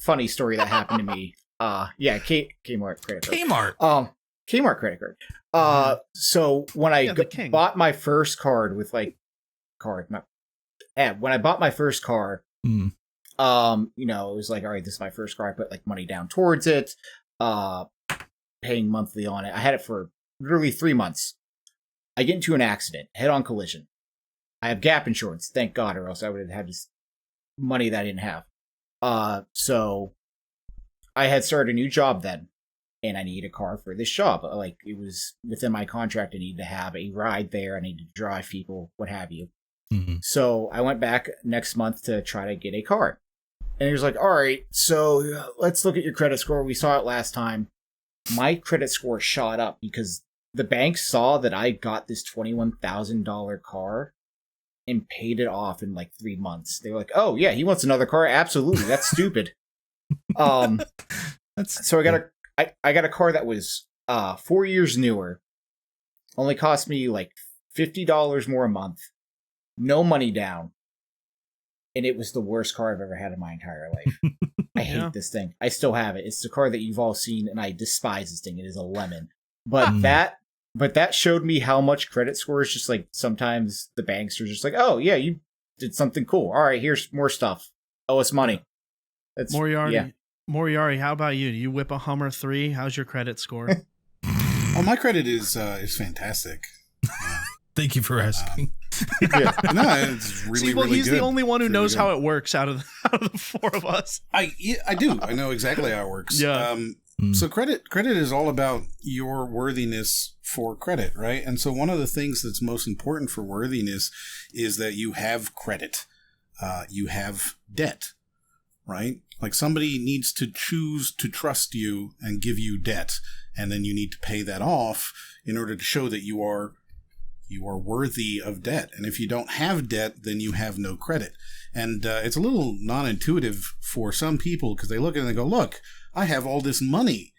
funny story that happened to me. Kmart credit card. Kmart credit card. So when I bought my first card with when I bought my first car, it was like, all right, this is my first car. I put like money down towards it, paying monthly on it. I had it for literally 3 months. I get into an accident, head-on collision. I have gap insurance, thank God, or else I would have had this money that I didn't have. So I had started a new job then, and I needed a car for this job. Like, it was within my contract. I needed to have a ride there. I needed to drive people, what have you. Mm-hmm. So I went back next month to try to get a car. And he was like, all right, so let's look at your credit score. We saw it last time. My credit score shot up because the bank saw that I got this $21,000 car and paid it off in like 3 months. They were like, oh, yeah, he wants another car? Absolutely. That's stupid. So I got a car that was 4 years newer. Only cost me like $50 more a month. No money down. And it was the worst car I've ever had in my entire life. I hate this thing. I still have it. It's the car that you've all seen, and I despise this thing. It is a lemon. But that showed me how much credit score is just like sometimes the banks are just like, oh yeah, you did something cool. All right, here's more stuff. Owe us money. That's Moriarty, how about you? Do you whip a Hummer 3? How's your credit score? Oh, my credit is fantastic. Thank you for asking. No, it's really, really he's good. The only one who really knows good. how it works out of the four of us. I do. I know exactly how it works. Yeah. So credit is all about your worthiness for credit, right? And so one of the things that's most important for worthiness is that you have credit. You have debt, right? Like somebody needs to choose to trust you and give you debt, and then you need to pay that off in order to show that you are worthy of debt. And if you don't have debt, then you have no credit. And it's a little non-intuitive for some people because they look at it and they go, look, I have all this money,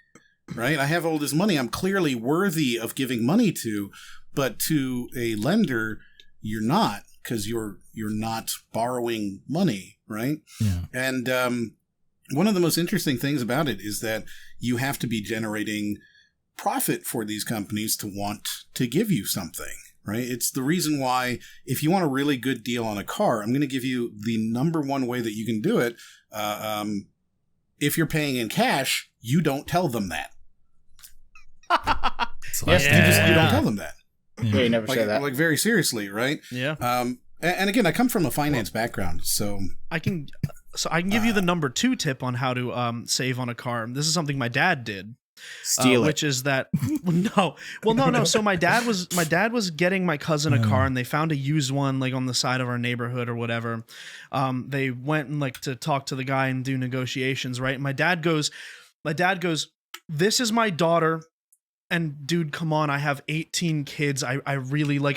right? I have all this money I'm clearly worthy of giving money to, but to a lender, you're not, because you're not borrowing money, right? Yeah. And one of the most interesting things about it is that you have to be generating profit for these companies to want to give you something. Right? It's the reason why if you want a really good deal on a car, I'm going to give you the number one way that you can do it. If you're paying in cash, you don't tell them that. You don't tell them that. Yeah, you never say that. Like very seriously, right? Yeah. And again, I come from a finance background, so I can give you the number 2 tip on how to save on a car. This is something my dad did. Steal it. Which is that no. So my dad was getting my cousin a car, and they found a used one like on the side of our neighborhood or whatever. They went and like to talk to the guy and do negotiations, right? And my dad goes, "This is my daughter." And dude, come on, I have 18 kids. I really like,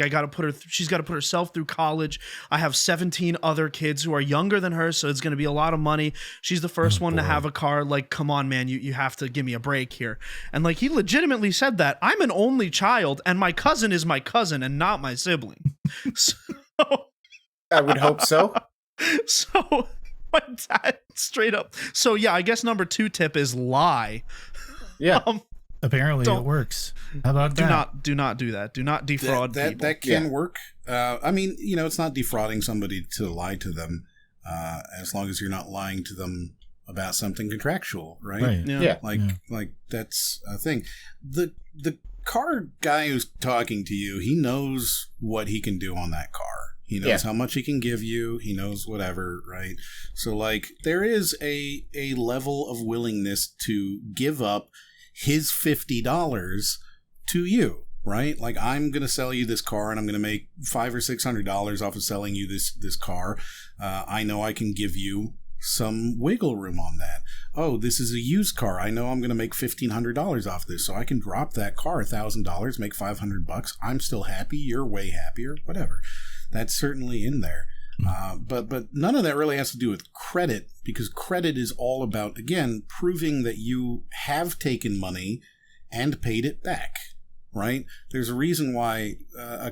she's got to put herself through college. I have 17 other kids who are younger than her. So it's going to be a lot of money. She's the first one to have a car. Like, come on, man, you have to give me a break here. And like, he legitimately said that. I'm an only child and my cousin is my cousin and not my sibling. So I would hope so. So my dad straight up. So yeah, I guess number 2 tip is lie. Yeah. Apparently it works. How about that? Do not do that. Do not defraud people. That can work. I mean, it's not defrauding somebody to lie to them, as long as you're not lying to them about something contractual, right? Yeah. Like that's a thing. The car guy who's talking to you, he knows what he can do on that car. He knows how much he can give you. He knows whatever, right? So like there is a level of willingness to give up his $50 to you, right? Like I'm going to sell you this car and I'm going to make $500 or $600 off of selling you this car. I know I can give you some wiggle room on that. Oh, this is a used car. I know I'm going to make $1,500 off this, so I can drop that car $1,000, make $500. I'm still happy. You're way happier. Whatever. That's certainly in there. But none of that really has to do with credit, because credit is all about, again, proving that you have taken money and paid it back, right? There's a reason why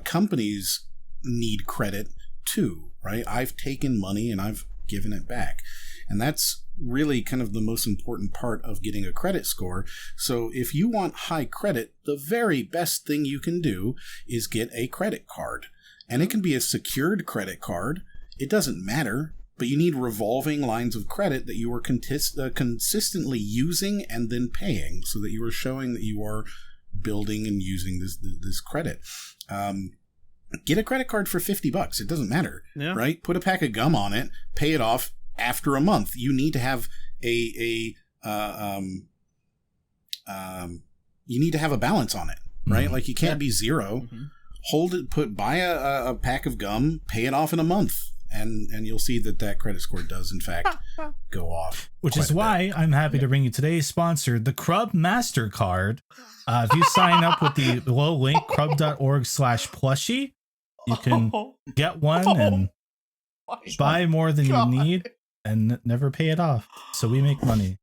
companies need credit too, right? I've taken money and I've given it back. And that's really kind of the most important part of getting a credit score. So if you want high credit, the very best thing you can do is get a credit card. And it can be a secured credit card. It doesn't matter, but you need revolving lines of credit that you are consistently using and then paying, so that you are showing that you are building and using this credit. Get a credit card for $50. It doesn't matter, right? Put a pack of gum on it, pay it off after a month. You need to have you need to have a balance on it, right? Mm-hmm. Like, you can't be zero. Mm-hmm. Hold it, buy a pack of gum, pay it off in a month, and you'll see that credit score does in fact go off. Which is why I'm happy to bring you today's sponsor, the Crub MasterCard. If you sign up with the below link, crub.org/plushie, you can get one and buy more than you need and never pay it off. So we make money.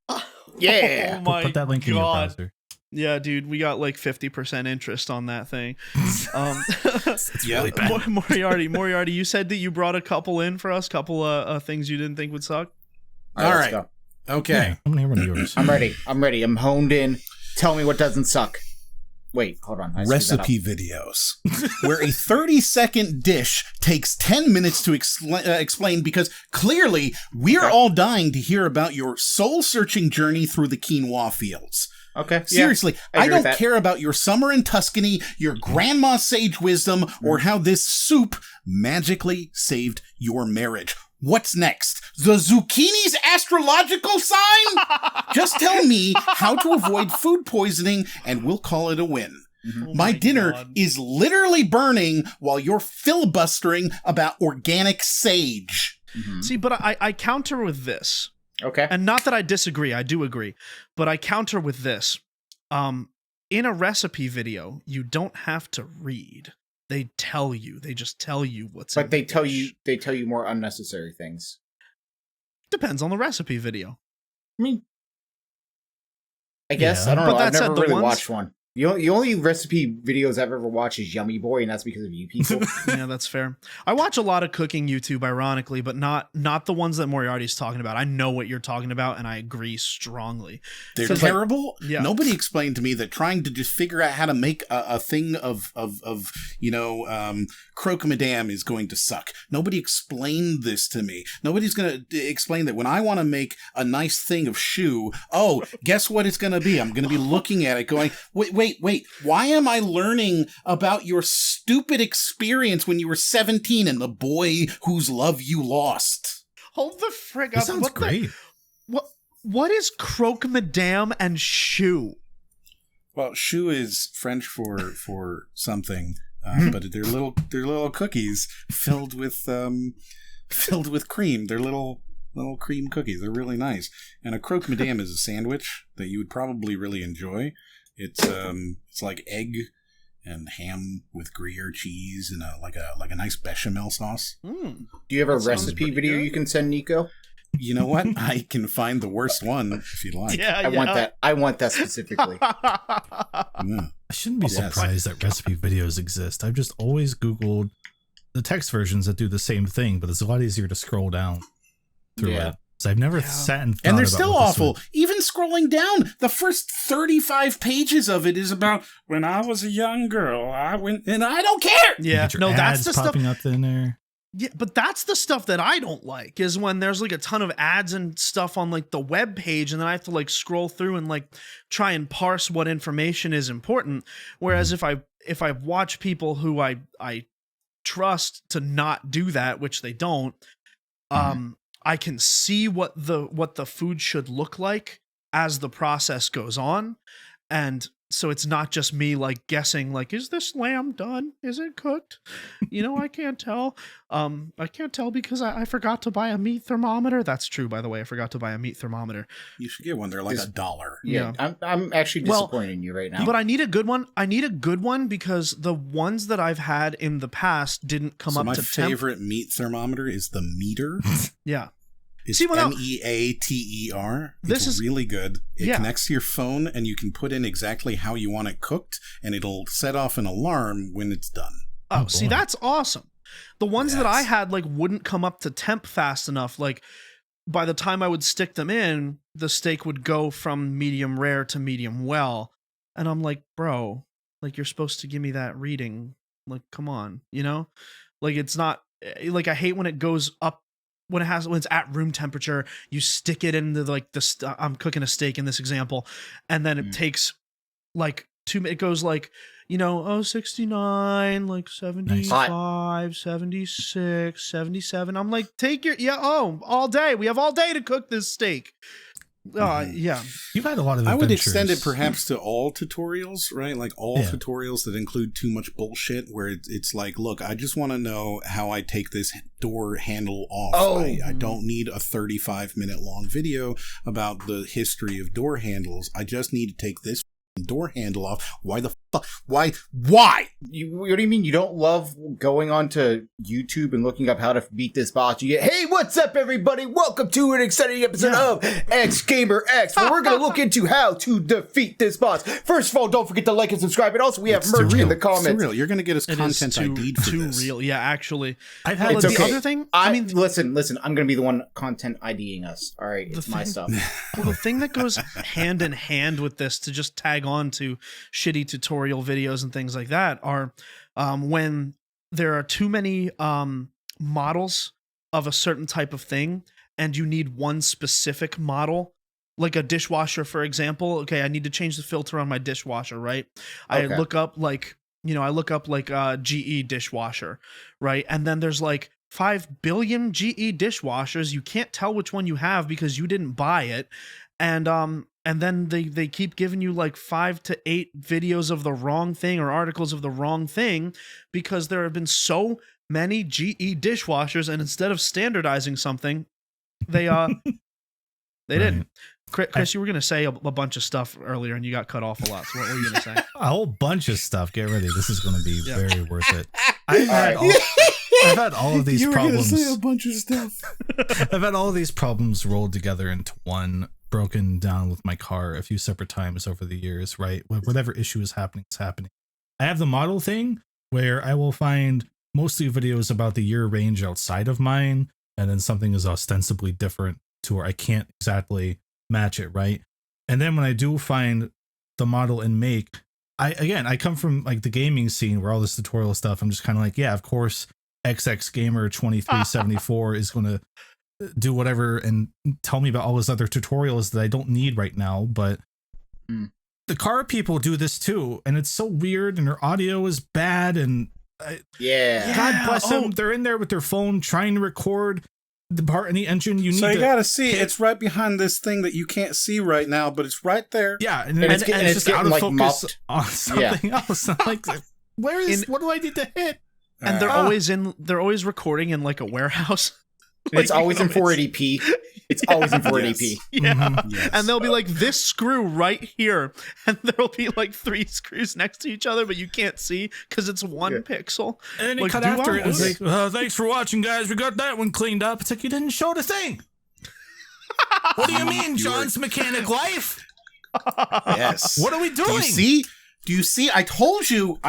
Yeah. Put that link in your browser. Yeah, dude, we got like 50% interest on that thing. It's really bad. Moriarty, you said that you brought a couple in for us, couple things you didn't think would suck. All right. Go. Okay. Yeah, I'm gonna hear one of yours. I'm ready. I'm honed in. Tell me what doesn't suck. Wait, hold on. Recipe videos where a 30-second dish takes 10 minutes to explain, because clearly we're all dying to hear about your soul-searching journey through the quinoa fields. Okay. Seriously, I don't care about your summer in Tuscany, your grandma's sage wisdom, or how this soup magically saved your marriage. What's next? The zucchini's astrological sign? Just tell me how to avoid food poisoning and we'll call it a win. Oh my dinner is literally burning while you're filibustering about organic sage. Mm-hmm. See, but I counter with this. Okay. And not that I disagree, I do agree, but I counter with this. In a recipe video, you don't have to read. They just tell you what's but they tell you more unnecessary things. Depends on the recipe video. I mean, I guess, I don't know. I've never really watched one. The only recipe videos I've ever watched is Yummy Boy, and that's because of you people. Yeah, that's fair. I watch a lot of cooking YouTube, ironically, but not the ones that Moriarty's talking about. I know what you're talking about, and I agree strongly. They're terrible. Like, nobody explained to me that trying to just figure out how to make a thing of croque madame is going to suck. Nobody explained this to me. Nobody's going to explain that when I want to make a nice thing of choux, guess what it's going to be? I'm going to be looking at it going, wait, why am I learning about your stupid experience when you were 17 and the boy whose love you lost? Hold the frig up. That sounds great. What is croque madame and choux? Well, choux is French for something, but they're little cookies filled with cream. They're little cream cookies. They're really nice. And a croque madame is a sandwich that you would probably really enjoy. It's like egg and ham with Gruyere cheese and a nice bechamel sauce. Do you have a recipe video you can send Nicco? You know what? I can find the worst one if you'd like. Yeah, I want that specifically. Yeah. I shouldn't be surprised that recipe videos exist. I've just always Googled the text versions that do the same thing, but it's a lot easier to scroll down through it. So I've never sat and thought and they're about still awful. Even scrolling down, the first 35 pages of it is about when I was a young girl, I went and I don't care. Yeah, no, that's the stuff popping up in there. Yeah, but that's the stuff that I don't like, is when there's like a ton of ads and stuff on like the web page, and then I have to like scroll through and like try and parse what information is important. Whereas if I watch people who I trust to not do that, which they don't, I can see what the food should look like as the process goes on, And so it's not just me like guessing, like, is this lamb done? Is it cooked? I can't tell. I can't tell because I forgot to buy a meat thermometer. That's true, by the way. I forgot to buy a meat thermometer. You should get one. They're like $1. Yeah. I'm actually disappointed in you right now. But I need a good one. I need a good one because the ones that I've had in the past didn't come up to temp. My favorite meat thermometer is the Meter. Yeah. It's MEATER. This is really good. It connects to your phone, and you can put in exactly how you want it cooked, and it'll set off an alarm when it's done. Oh, see, that's awesome. The ones that I had like wouldn't come up to temp fast enough. Like by the time I would stick them in, the steak would go from medium rare to medium well, and I'm like, bro, like you're supposed to give me that reading. Like, come on, like it's not like I hate when it goes up. When it's at room temperature, you stick it into like I'm cooking a steak in this example, and then it takes like it goes like 69, like 75, 76, 77. I'm like, take your all day. We have all day to cook this steak. Yeah. You've had a lot of adventures. I would extend it perhaps to all tutorials, right? Like all tutorials that include too much bullshit where it's like, look, I just want to know how I take this door handle off. I don't need a 35-minute long video about the history of door handles. I just need to take this door handle off. Why the fuck? Why? What do you mean you don't love going onto YouTube and looking up how to beat this boss? You get, hey, what's up, everybody? Welcome to an exciting episode of X Gamer X, where we're going to look into how to defeat this boss. First of all, don't forget to like and subscribe, and also we have merch in the comments. It's real. You're going to get us content ID'd for this. Too real. Yeah, actually. I've had the other thing. Listen. I'm going to be the one content IDing us. All right, it's my stuff. Well, the thing that goes hand in hand with this, to just tag on to shitty tutorial videos and things like that, are when there are too many models of a certain type of thing and you need one specific model, like a dishwasher, for example. Okay, I need to change the filter on my dishwasher, right? Okay. I look up like GE dishwasher, right? And then there's like 5 billion GE dishwashers. You can't tell which one you have because you didn't buy it. And then they keep giving you like 5 to 8 videos of the wrong thing or articles of the wrong thing because there have been so many GE dishwashers, and instead of standardizing something, they didn't. Chris, you were going to say a bunch of stuff earlier and you got cut off a lot. So what were you going to say? A whole bunch of stuff. Get ready. This is going to be very worth it. I've had all of these problems. You were going to say a bunch of stuff. I've had all of these problems rolled together into one, broken down with my car a few separate times over the years, right? Whatever issue is happening is happening. I have the model thing where I will find mostly videos about the year range outside of mine, and then something is ostensibly different to where I can't exactly match it, right? And then when I do find the model and make, I come from like the gaming scene where all this tutorial stuff, I'm just kind of like, yeah, of course XX Gamer 2374 is going to do whatever and tell me about all those other tutorials that I don't need right now. But the car people do this too, and it's so weird, and their audio is bad, and God bless them, they're in there with their phone trying to record the part in the engine. You gotta see it's right behind this thing that you can't see right now, but it's right there. And it's just out of like focus on something else. I'm like, what do I need to hit? And they're always recording in like a warehouse. It's always in 480p. It's always in 480p. Yeah. Mm-hmm. Yes. And they'll be like this screw right here. And there'll be like 3 screws next to each other, but you can't see because it's one pixel. And then you cut after it. It's like, thanks for watching, guys. We got that one cleaned up. It's like, you didn't show the thing. What do you mean, John's Mechanic Life? Yes. What are we doing? Do you see? I told you,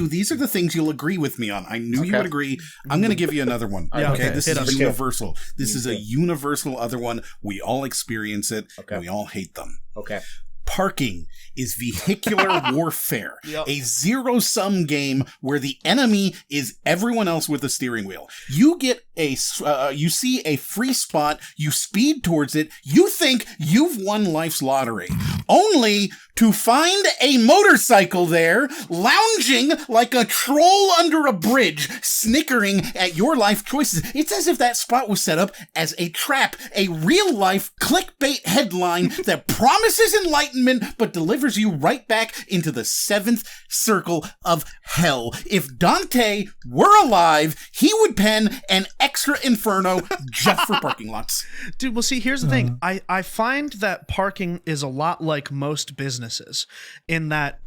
these are the things you'll agree with me on. I knew you would agree. I'm going to give you another one. Okay. This is universal. This is a universal other one. We all experience it. And we all hate them. Okay. Parking is vehicular warfare, a zero-sum game where the enemy is everyone else with a steering wheel. You get you see a free spot, you speed towards it, you think you've won life's lottery, only to find a motorcycle there, lounging like a troll under a bridge, snickering at your life choices. It's as if that spot was set up as a trap, a real-life clickbait headline that promises enlightenment enlightenment, but delivers you right back into the seventh circle of hell. If Dante were alive, he would pen an extra inferno just for parking lots. Dude, well, see, here's the thing. I find that parking is a lot like most businesses in that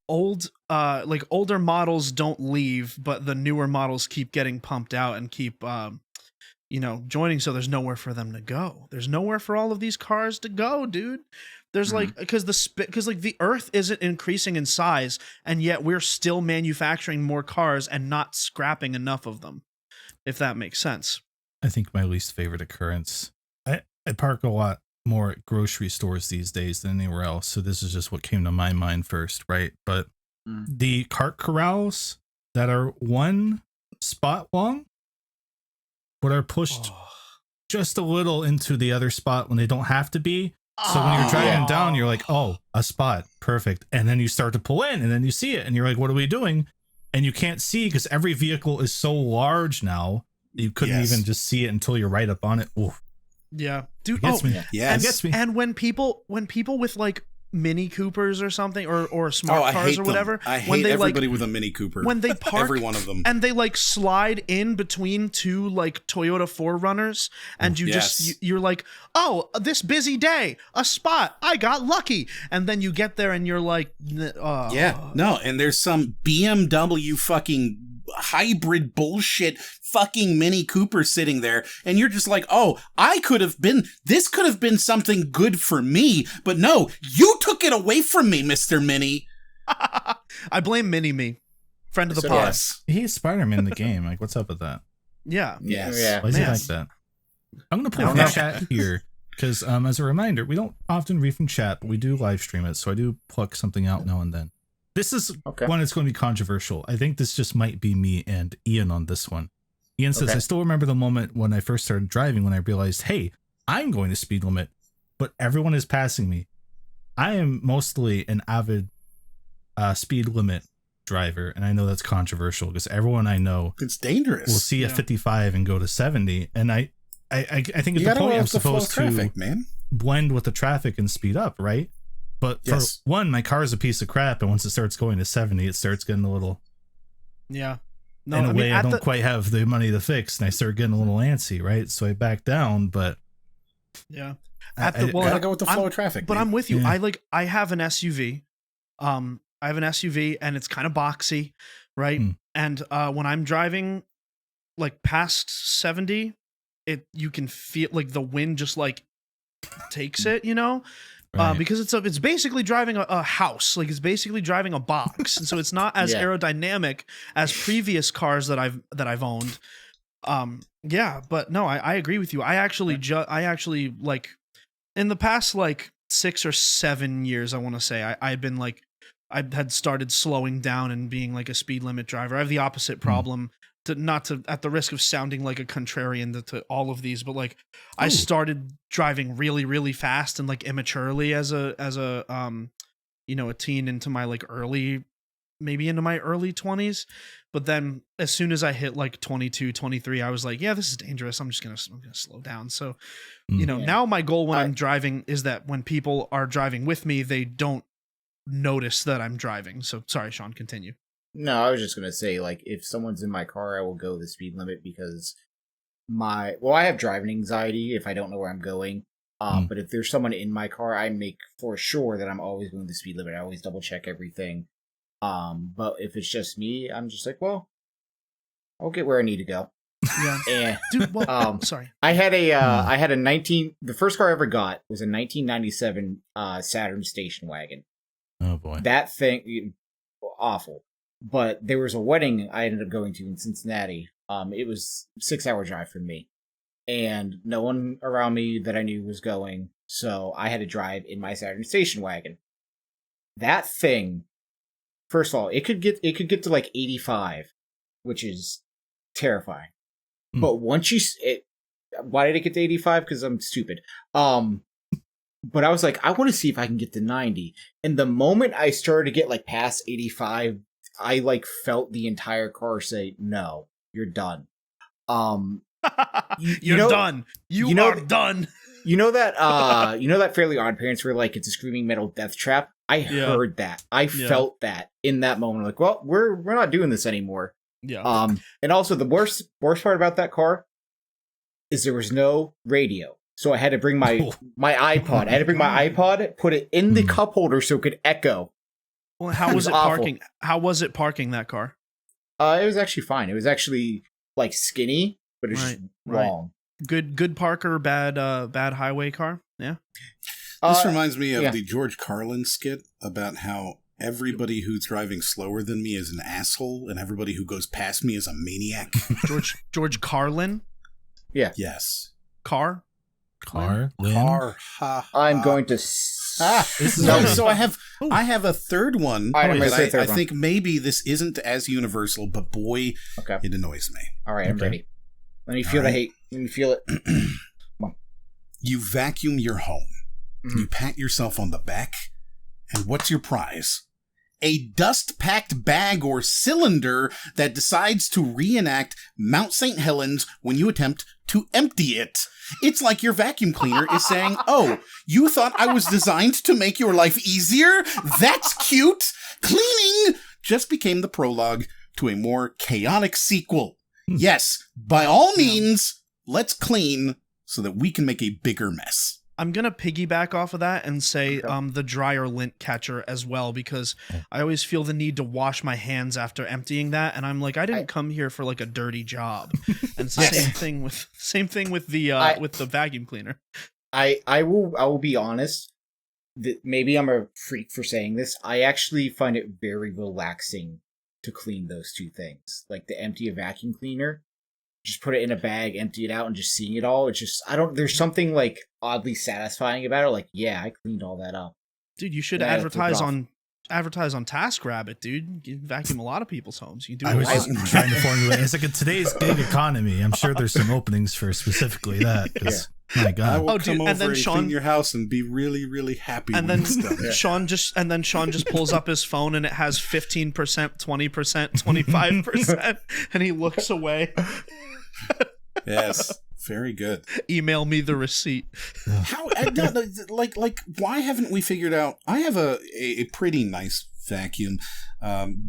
older models don't leave, but the newer models keep getting pumped out and keep joining, so there's nowhere for them to go. There's nowhere for all of these cars to go, dude. There's because the earth isn't increasing in size, and yet we're still manufacturing more cars and not scrapping enough of them, if that makes sense. I think my least favorite occurrence. I park a lot more at grocery stores these days than anywhere else, so this is just what came to my mind first, right? But the cart corrals that are one spot long but are pushed just a little into the other spot when they don't have to be. So when you're driving down, you're like, oh, a spot, perfect. And then you start to pull in and then you see it and you're like, what are we doing? And you can't see because every vehicle is so large now that you couldn't even just see it until you're right up on it. Ooh. Yeah, dude. It gets me. Yes. It gets me. And when people with like Mini Coopers or something or smart cars or whatever, I hate when they everybody with a Mini Cooper. when they park, every one of them, and they like slide in between two like Toyota 4Runners, and you're like, oh, this busy day, a spot, I got lucky, and then you get there and you're like, and there's some BMW fucking hybrid bullshit fucking Mini Cooper sitting there, and you're just like, oh, this could have been something good for me, but no, you took it away from me, Mr. Mini. I blame Mini-Me, friend of the pod. Yes. He's Spider-Man in the game. Like, what's up with that? Yeah. Yeah. Why is he like that? I'm going to pull from chat here because as a reminder, we don't often read from chat, but we do live stream it, so I do pluck something out now and then. This is one that's going to be controversial. I think this just might be me and Ian on this one. Ian says, I still remember the moment when I first started driving when I realized, hey, I'm going to speed limit, but everyone is passing me. I am mostly an avid speed limit driver, and I know that's controversial because everyone I know it's dangerous. will see a 55 and go to 70, and I think at the point I'm supposed to blend with the traffic and speed up, right? But for one, my car is a piece of crap, and once it starts going to 70, it starts getting a little... Yeah. No, in a way I don't quite have the money to fix, and I start getting a little antsy, right? So I back down, but... Yeah. I gotta go with the flow of traffic. But I'm with you. Yeah. I have an SUV. I have an SUV, and it's kind of boxy, right? And when I'm driving like past 70, you can feel like the wind just like takes it, you know? Right. Because it's basically driving a house, like it's basically driving a box, and so it's not as aerodynamic as previous cars that I've owned. But no, I agree with you. I actually like in the past like 6 or 7 years, I want to say I've been like I had started slowing down and being like a speed limit driver. I have the opposite problem. Not to at the risk of sounding like a contrarian to all of these, but like I started driving really, really fast and like immaturely as a a teen into my like into my early 20s. But then as soon as I hit like 22, 23, I was like, yeah, this is dangerous. I'm gonna slow down. So, now my goal when I'm driving is that when people are driving with me, they don't notice that I'm driving. So sorry, Sean, continue. No, I was just going to say, like, if someone's in my car, I will go the speed limit because I have driving anxiety if I don't know where I'm going. But if there's someone in my car, I make for sure that I'm always going the speed limit. I always double check everything. But if it's just me, I'm just like, well, I'll get where I need to go. Yeah. Dude, sorry. I had the first car I ever got was a 1997 Saturn station wagon. Oh boy. That thing, awful. But there was a wedding I ended up going to in Cincinnati. It was a 6-hour drive from me. And no one around me that I knew was going. So I had to drive in my Saturn station wagon. That thing, first of all, it could get to like 85, which is terrifying. But once why did it get to 85? Because I'm stupid. But I was like, I want to see if I can get to 90. And the moment I started to get like past 85, I like felt the entire car say, no, you're done. You're done. You are done. You know that Fairly Odd Parents where like it's a screaming metal death trap? I heard that. I felt that in that moment. Like, well, we're not doing this anymore. Yeah. And also the worst part about that car is there was no radio. So I had to bring my iPod. I had to bring my iPod, put it in the cup holder so it could echo. Well, how was it parking? How was it parking that car? It was actually fine. It was actually like skinny, but it's just long. Good Parker, bad highway car. Yeah. This reminds me of the George Carlin skit about how everybody who's driving slower than me is an asshole, and everybody who goes past me is a maniac. George Carlin. Yeah. Yes. Car. Car. I'm going to. So I have a third one. I think maybe this isn't as universal, but boy, it annoys me. All right, I'm ready. Let me feel the hate. Let me feel it. Come on. You vacuum your home. Mm-hmm. You pat yourself on the back, and what's your prize? A dust-packed bag or cylinder that decides to reenact Mount St. Helens when you attempt to empty it. It's like your vacuum cleaner is saying, oh, you thought I was designed to make your life easier? That's cute! Cleaning just became the prologue to a more chaotic sequel. Yes, by all means, let's clean so that we can make a bigger mess. I'm going to piggyback off of that and say the dryer lint catcher as well, because I always feel the need to wash my hands after emptying that. And I'm like, I didn't come here for like a dirty job. And it's the same thing with the vacuum cleaner. I will be honest. Maybe I'm a freak for saying this. I actually find it very relaxing to clean those two things. Like to empty a vacuum cleaner, just put it in a bag, empty it out, and just seeing it all. It's just, there's something like oddly satisfying about it. Like, yeah, I cleaned all that up. Dude, you should advertise on TaskRabbit, dude. You vacuum a lot of people's homes. You do. I was just trying to formulate. It's like in today's gig economy, I'm sure there's some openings for specifically that. My God. I will come over and clean your house and be really, really happy. And then Sean just pulls up his phone and it has 15%, 20%, 25%, and he looks away. Yes, very good. Email me the receipt. Why haven't we figured out? I have a pretty nice vacuum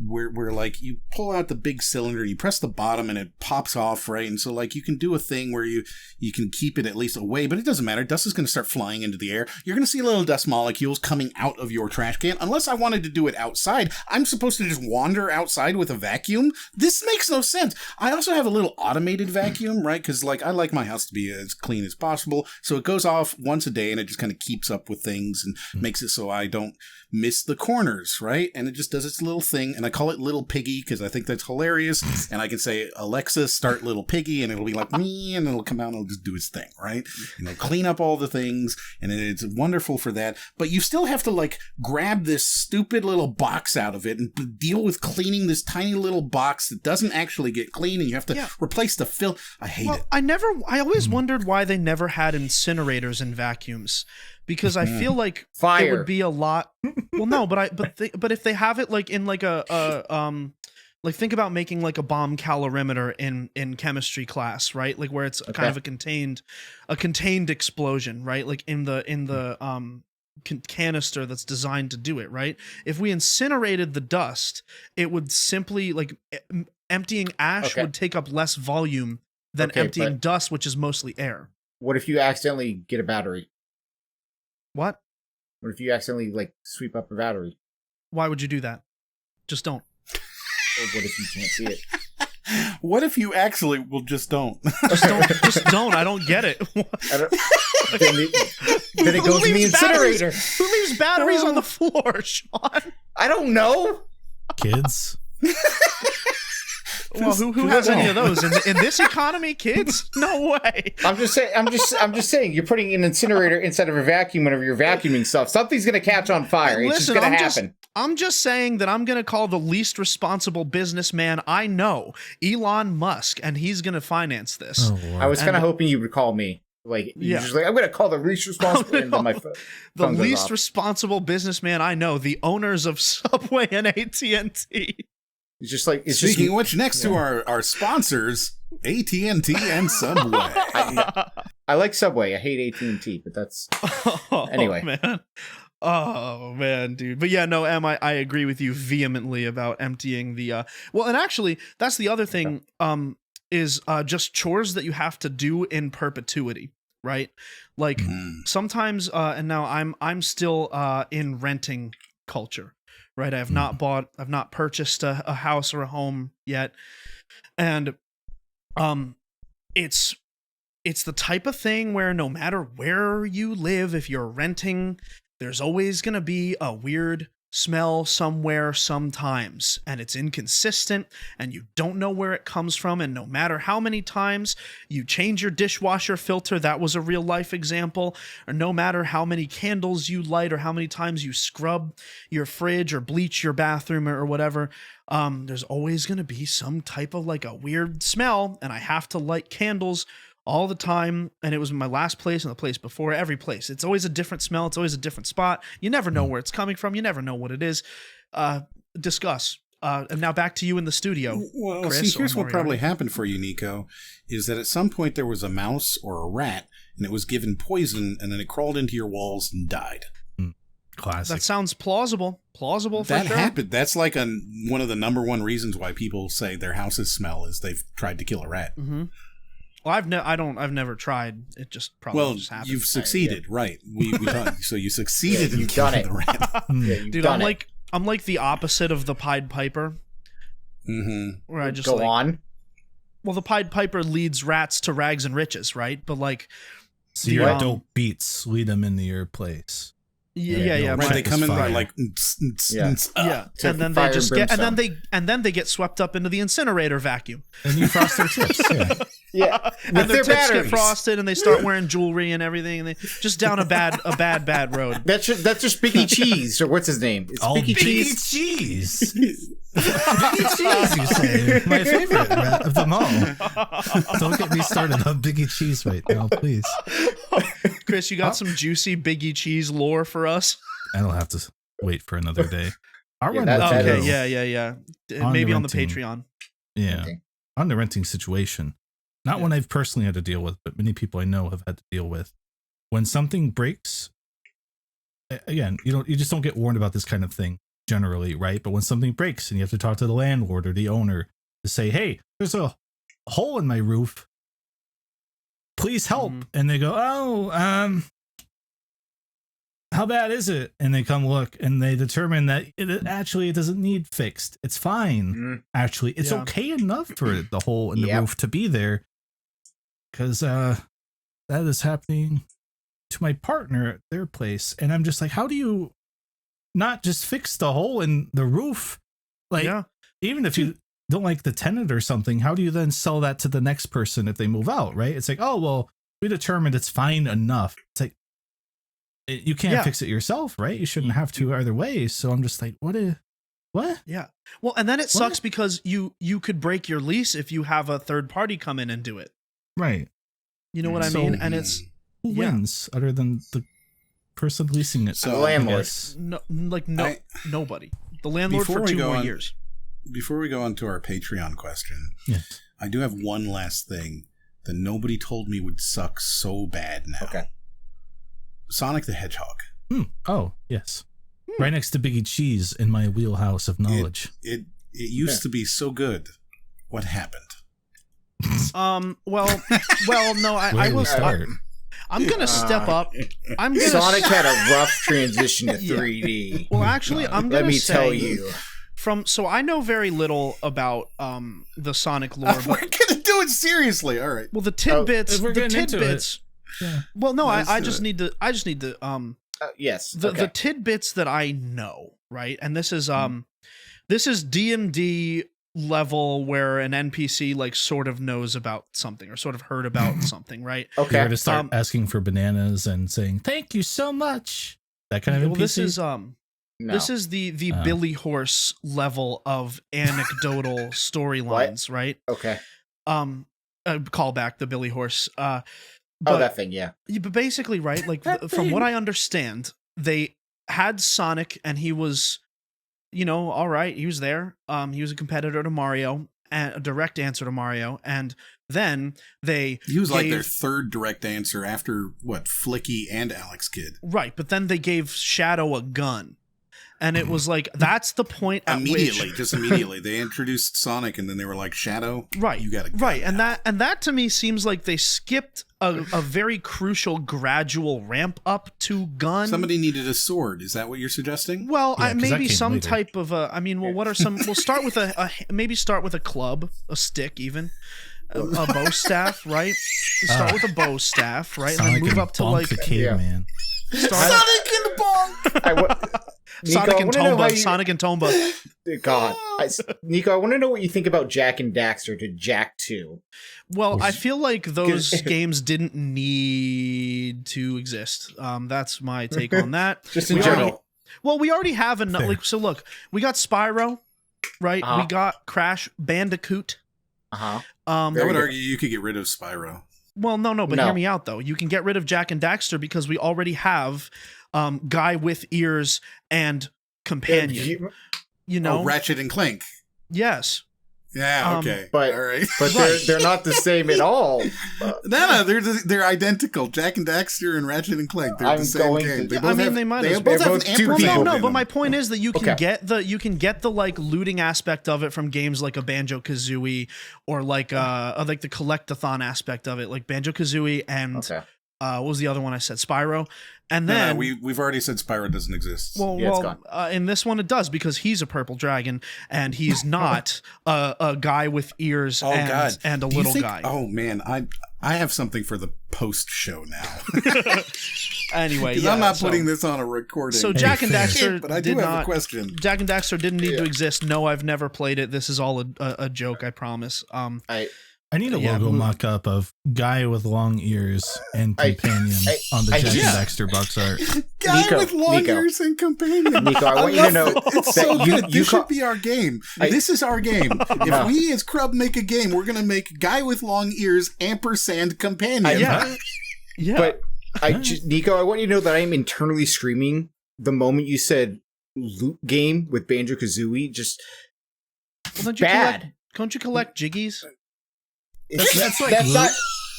where like you pull out the big cylinder, you press the bottom and it pops off, right? And so like you can do a thing where you can keep it at least away, but it doesn't matter. Dust is going to start flying into the air. You're going to see little dust molecules coming out of your trash can. Unless I wanted to do it outside, I'm supposed to just wander outside with a vacuum. This makes no sense. I also have a little automated vacuum, right? Because like I like my house to be as clean as possible, so it goes off once a day and it just kind of keeps up with things and makes it so I don't miss the corners, right? And it just does its little thing, and I call it Little Piggy because I think that's hilarious. And I can say, Alexa, start Little Piggy, and it'll be like me, and it'll come out and it'll just do its thing, right? And it'll clean up all the things, and it's wonderful for that. But you still have to like grab this stupid little box out of it and deal with cleaning this tiny little box that doesn't actually get clean, and you have to replace the fill. I hate it. I always wondered why they never had incinerators in vacuums. Because I feel like Fire. It would be a lot. Well, no, but if they have it like in like like think about making like a bomb calorimeter in chemistry class, right? Like where it's kind of a contained explosion, right? Like in the canister that's designed to do it, right? If we incinerated the dust, it would simply like emptying ash would take up less volume than emptying dust, which is mostly air. What if you accidentally get a battery? What if you accidentally like sweep up a battery? Why would you do that? Just don't. Or what if you can't see it? What if you actually just don't? Just don't. I don't get it. Then it goes in the incinerator. Who leaves batteries on the floor, Sean? I don't know. Kids. Well, who has any of those in this economy, kids? No way. I'm just saying. You're putting an incinerator inside of a vacuum whenever you're vacuuming stuff. Something's gonna catch on fire. It's just gonna happen. I'm just saying that I'm gonna call the least responsible businessman I know, Elon Musk, and he's gonna finance this. Oh, I was kind of hoping you would call me. Like, you're just like, I'm going to call the least responsible. And then my phone the least responsible businessman I know, the owners of Subway and AT&T. It's just like, speaking of which, next to our sponsors, AT&T and Subway. I I like Subway. I hate AT&T, but that's anyway. Man. Oh man, dude. But yeah, no, Em, I agree with you vehemently about emptying the well, and actually that's the other thing is just chores that you have to do in perpetuity, right? Like sometimes and now I'm still in renting culture, right? I've not purchased a house or a home yet. And it's the type of thing where no matter where you live, if you're renting, there's always going to be a weird smell somewhere sometimes, and it's inconsistent, and you don't know where it comes from, and no matter how many times you change your dishwasher filter, that was a real life example, or no matter how many candles you light or how many times you scrub your fridge or bleach your bathroom or whatever, there's always going to be some type of like a weird smell, and I have to light candles all the time, and it was my last place and the place before, every place. It's always a different smell. It's always a different spot. You never know where it's coming from. You never know what it is. Discuss. And now back to you in the studio. Well, Chris, see, here's what Moriarty. probably happened for you, Nicco, is that at some point there was a mouse or a rat, and it was given poison, and then it crawled into your walls and died. Classic. That sounds plausible. Plausible for That sure. happened. That's like one of the number one reasons why people say their houses smell is they've tried to kill a rat. Mm-hmm. Well, I've never tried. It just probably just happened. You've succeeded, right? We thought, so you succeeded in you've done killing it. the rat. Yeah, you've Dude, done it. I'm like the opposite of the Pied Piper. Mm-hmm. Where I just Go like, on. well, the Pied Piper leads rats to rags and riches, right? But like, So your dope beats lead them into your place. yeah. Right, my- they come in fire. there like, yeah, To and then fire they just and get, brimstone. and then they get swept up into the incinerator vacuum, And you frost their tips. Yeah. Yeah, and with their their tips get batteries. frosted, and they start wearing jewelry and everything, and they just down a bad road. That's just Biggie Cheese, or what's his name? It's Oh, Biggie Biggie Cheese. Cheese. Biggie Cheese, you say. My favorite of them all. Don't get me started on Biggie Cheese right now, please. Chris, you got some juicy Biggie Cheese lore for us? I don't have to wait for another day. I'll Yeah, run that- with that you. is- Yeah. On Maybe the on the renting. Patreon. Yeah. Okay. On the renting situation. Not one I've personally had to deal with, but many people I know have had to deal with. When something breaks, again, you just don't get warned about this kind of thing generally, right? But when something breaks and you have to talk to the landlord or the owner to say, hey, there's a hole in my roof. Please help. Mhm. And they go, how bad is it? And they come look and they determine that it doesn't need fixed. It's fine. Mm. Actually, it's Yeah. okay enough for the hole in the Yep. roof to be there. Because that is happening to my partner at their place. And I'm just like, how do you not just fix the hole in the roof? Like, Yeah. even if you don't like the tenant or something, how do you then sell that to the next person if they move out, right? It's like, oh, well, we determined it's fine enough. It's like, you can't Yeah. fix it yourself, right? You shouldn't have to either way. So I'm just like, what? Yeah. Well, and then it sucks because you could break your lease if you have a third party come in and do it. Right. You know what I So- mean? And it's Who Yeah. wins other than the person leasing it? So, The landlord. I guess. nobody. The landlord Before for we 2 go more on- years. Before we go on to our Patreon question, Yes. I do have one last thing that nobody told me would suck so bad now. Okay. Sonic the Hedgehog. Oh, yes. Right next to Biggie Cheese in my wheelhouse of knowledge. It used to be so good. What happened? Well, no, I Where do we will. start? I'm gonna step up. I'm gonna. Sonic had a rough transition to Yeah. 3D. Well, actually, I'm gonna Let me say tell you. So I know very little about the Sonic lore. We're gonna do it seriously. All right. Well, the tidbits. if we're the getting into tidbits. Yeah. Well, no, Let's I do just it. need to. I just need to. Yes. The okay. tidbits that I know, right? And this is DMD level where an NPC like sort of knows about something or sort of heard about something, right? You Okay. were to start Um, asking for bananas and saying, thank you so much. That kind of Well, NPC? this is No. this is the Billy Horse level of anecdotal storylines, right? Okay. Call back the Billy Horse. Oh, But, that thing. Yeah. yeah, but basically, right? Like That from what thing. I understand, they had Sonic, and he was, all right. He was there. He was a competitor to Mario, a direct answer to Mario, and then they He was like their gave- third direct answer after what, Flicky and Alex Kidd. right, but then they gave Shadow a gun. And it was like, that's the point at Just immediately. They introduced Sonic and then they were like, Shadow, right, you got to right, and that to me seems like they skipped a very crucial gradual ramp up to gun. Somebody needed a sword. Is that what you're suggesting? Well, Yeah, 'cause that maybe came some later. type of a. I mean, well, what are some? We'll start with maybe start with a club, a stick, even a bow staff, right? You start with a bow staff, right, and Sonic then move up to bonk like the caveman. start Sonic in the bonk! Sonic and Nico, I wanna know how Tomba, you- Sonic and Tomba. God, Nico, I want to know what you think about Jack and Daxter to Jack 2. Well, I feel like those games didn't need to exist. That's my take on that. Just in We general. already- Well, we already have enough. Fair. Like, so look, we got Spyro, right? Uh-huh. We got Crash Bandicoot. Uh-huh. I Very would good. argue you could get rid of Spyro. Well, no, but No. hear me out though. You can get rid of Jack and Daxter because we already have guy with ears and companion. You know, Oh, Ratchet and Clank. yes. Yeah, okay. but- all right. But Right. they're not the same at all. No, they're identical. Jack and Daxter and Ratchet and Clank. They're I'm the same going game. to- I mean, they might as both well. have They're both two Well, people no, in but them. my point is that you can Okay. get the like looting aspect of it from games like a Banjo-Kazooie or like the collectathon aspect of it, like Banjo-Kazooie and Okay. what was the other one I said? Spyro. And No, then we've already said Spyro doesn't exist. well, Yeah, it's gone. in this one it does because he's a purple dragon and he's not a guy with ears oh God, and a Do you little think- guy. Oh man, I have something for the post show now. Anyway, Because yeah, I'm not so- putting this on a recording. So Jack and fair. Daxter but I did do have not. a question. Jack and Daxter didn't need to Yeah. exist. No, I've never played it. This is all a joke. I promise. I need a Yeah, logo move- mock-up of guy with long ears and companion on the I Jack just- and Daxter box art. Guy Nico, with long Nico. ears and companion. Nico, I want you to know It's that so you- good. you This ca- should be our game. I- This is our game. If No. we as Crub make a game, we're gonna make guy with long ears ampersand companion. yeah, yeah. But Nico, I want you to know that I am internally screaming the moment you said loot game with Banjo-Kazooie. Just well, don't you bad. Don't you collect jiggies? That's like that's loot not.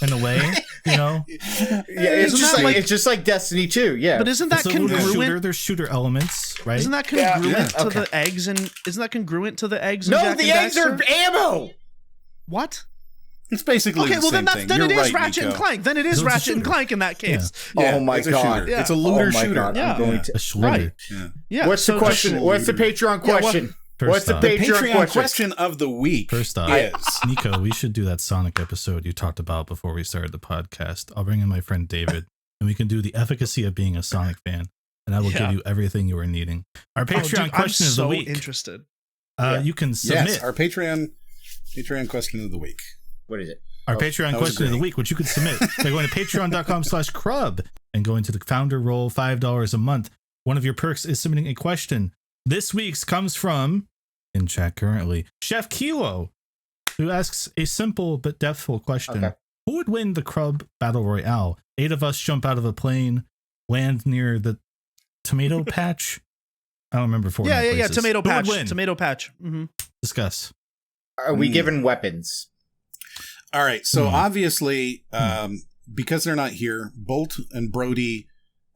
in a way, you know. Yeah, it's Isn't just that like like- it's just like Destiny 2. Yeah, But isn't that It's a looter shooter. congruent? There's shooter elements, right? Isn't that Yeah, congruent yeah, to okay. the eggs? And isn't that congruent to the eggs? in no, Jack the and eggs are Daxter? ammo. What? It's basically Okay, the well same then thing. then You're it is right, Ratchet and Nico. Clank. Then it So is it's a Ratchet and shooter. Clank in that case. Yeah, Oh my it's a God. shooter. Yeah. It's a looter Oh my shooter. God, Yeah. I'm going a to. shooter. Right. Yeah. Yeah. What's the so question? just- What's the Patreon Yeah, what- question? First What's the off- The Patreon Patreon question? question of the week First off, is Nico, we should do that Sonic episode you talked about before we started the podcast. I'll bring in my friend David, and we can do the efficacy of being a Sonic fan, and I will Yeah. give you everything you are needing. Our Oh, Patreon dude, question I'm of so the week. interested. You can submit yes, our Patreon question of the week. What is it? our Oh, Patreon that was question of the great. week, which you can submit by going to patreon.com/crub and going to the founder roll $5 a month. One of your perks is submitting a question. This week's comes from, in chat currently, Chef Kilo, who asks a simple but depthful question. Okay. Who would win the Crub Battle Royale? 8 of us jump out of a plane, land near the tomato patch. I don't remember Fortnite Yeah. places. Tomato Who would patch. win? Tomato patch. Mm-hmm. Discuss. Are we given weapons? All right, so Hmm. obviously, because they're not here, Bolt and Brody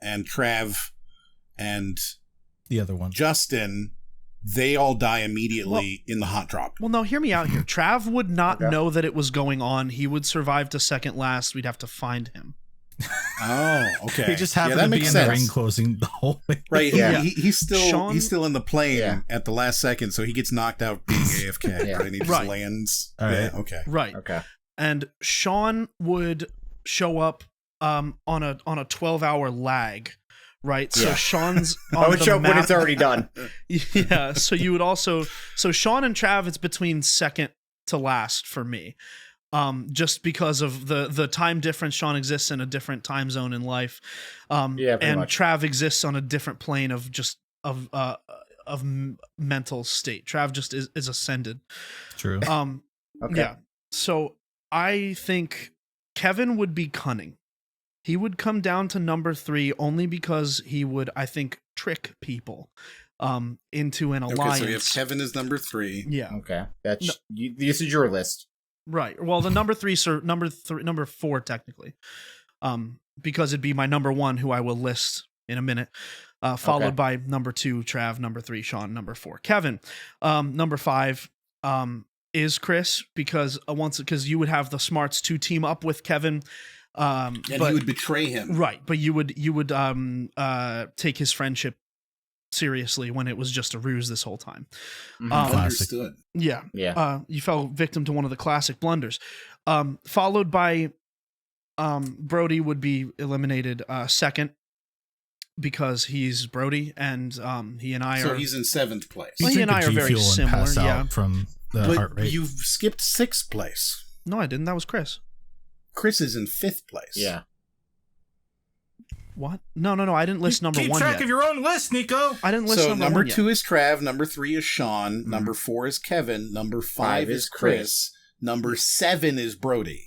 and Trav and The other one. Justin, they all die immediately in the hot drop. Well, no, hear me out here. Trav would not Okay. know that it was going on. He would survive to second last. We'd have to find him. Oh, okay. He just happened that to be makes in the sense. ring closing the whole way. Right, Yeah. he's Sean- still in the plane Yeah. at the last second, so he gets knocked out being AFK, Yeah. right? And he just Right. lands. All right. Yeah, okay. Right. Okay. And Sean would show up on a 12-hour lag. Right. So Yeah. Sean's on I would the show up when map. it's already done. Yeah. So you would also Sean and Trav, it's between second to last for me. Just because of the time difference. Sean exists in a different time zone in life. Yeah, pretty and much. Trav exists on a different plane of mental state. Trav just is ascended. True. Okay. Yeah. So I think Kevin would be cunning. He would come down to number 3 only because he would, I think, trick people. into an alliance. Okay, so we have Kevin as number 3. Yeah. Okay, that's this is your list, right? Well, the number 4 technically, because it'd be my number 1, who I will list in a minute, followed by number 2, Trav, number 3, Sean, number 4, Kevin, number 5, is Chris, because you would have the smarts to team up with Kevin. And you would betray him, right? But you would take his friendship seriously when it was just a ruse this whole time. Understood. Yeah. You fell victim to one of the classic blunders. Followed by Brody would be eliminated second, because he's Brody, and he and I are. So he's in 7th place. Well, he and I are very similar. Yeah. From the heart rate. You've skipped 6th place. No, I didn't. That was Chris. Chris is in 5th place. Yeah. What? No. I didn't list number 1 yet. Keep track of your own list, Nicco. I didn't list so number 1 2 yet. is Trav, number 3 is Sean, number 4 is Kevin, number 5 is Chris, number 7 is Brody.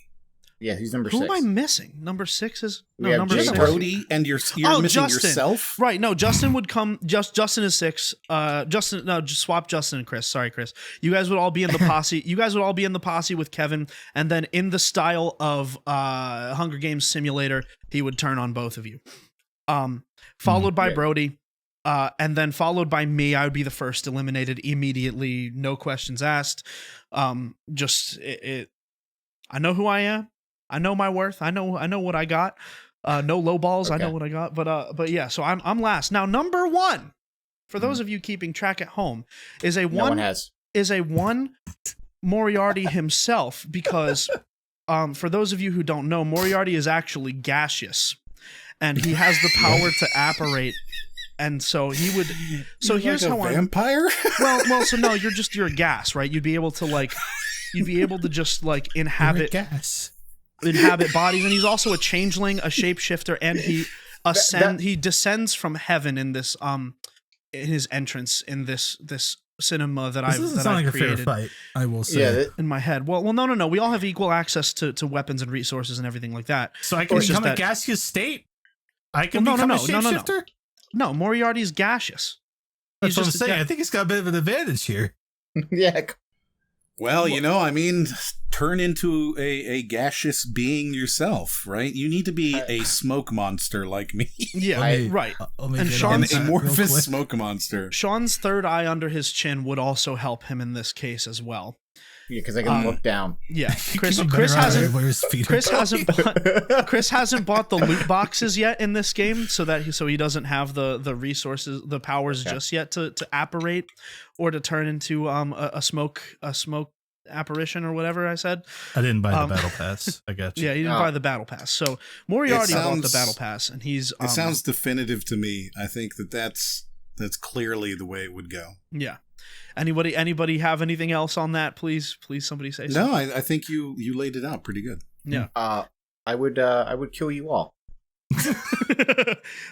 Yeah, he's number Who 6. am I missing? Number 6 is We have number Jason. 6. Brody, and you're missing Justin. yourself. Right? No, Justin would come. Justin is 6. Justin, no, just swap Justin and Chris. Sorry, Chris. You guys would all be in the posse. You guys would all be in the posse with Kevin, and then in the style of Hunger Games Simulator, he would turn on both of you. Followed by Brody, and then followed by me. I would be the first eliminated immediately, no questions asked. I know who I am. I know my worth. I know what I got. No low balls. Okay. I know what I got. But yeah. So I'm last now. Number 1, for those of you keeping track at home, is a 1. No one has. Is a 1 Moriarty himself, because for those of you who don't know, Moriarty is actually gaseous, and he has the power to apparate. And so he would. So You're here's like how a vampire. well. So no, you're a gas, right? You'd be able to just inhabit gas. Inhabit bodies, and he's also a changeling, a shapeshifter, and he descends from heaven in this in his entrance in this cinema that I've like created. A fair fight, I will say. In my head. Well, no. We all have equal access to weapons and resources and everything like that. So I can become a gaseous state. I can become a shapeshifter. No, Moriarty's gaseous. That's what I'm saying. I think he's got a bit of an advantage here. Yeah. Well, turn into a gaseous being yourself, right? You need to be a smoke monster like me. Yeah, right. And Sean's an amorphous smoke monster. Sean's third eye under his chin would also help him in this case as well. Yeah, because I can look down. Yeah, Chris hasn't bought the loot boxes yet in this game, so he doesn't have the resources, the powers just yet to apparate or to turn into a smoke apparition or whatever I said. I didn't buy the battle pass. I got you. Yeah, he didn't buy the battle pass. So Moriarty bought the battle pass, and he's. It sounds definitive to me. I think that's clearly the way it would go. Yeah. Anybody have anything else on that? Please, somebody say something. No, I think you laid it out pretty good. Yeah. I would kill you all.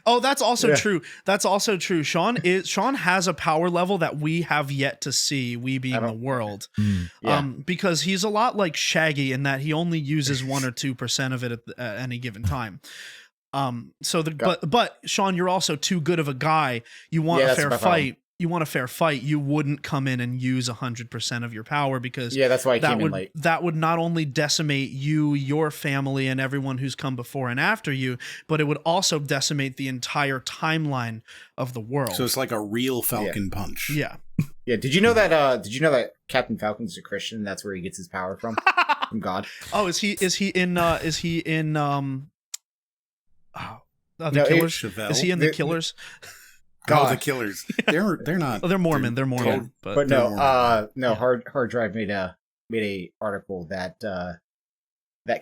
Oh, that's also true. That's also true. Sean has a power level that we have yet to see, we being the world. Because he's a lot like Shaggy in that he only uses 1 or 2% of it at any given time. But Sean, you're also too good of a guy. You want a fair fight. You want a fair fight. You wouldn't come in and use 100% of your power, because that's why I came in late. That would not only decimate you, your family, and everyone who's come before and after you, but it would also decimate the entire timeline of the world. So it's like a real Falcon punch. Yeah. Yeah. Did you know that Captain Falcon's a Christian? That's where he gets his power from God. Oh, is he in the Killers? Chevelle? Is he in the Killers? Oh, the Killers. They're not. Oh, they're Mormon. They're Mormon. But no, Hard Drive made a article that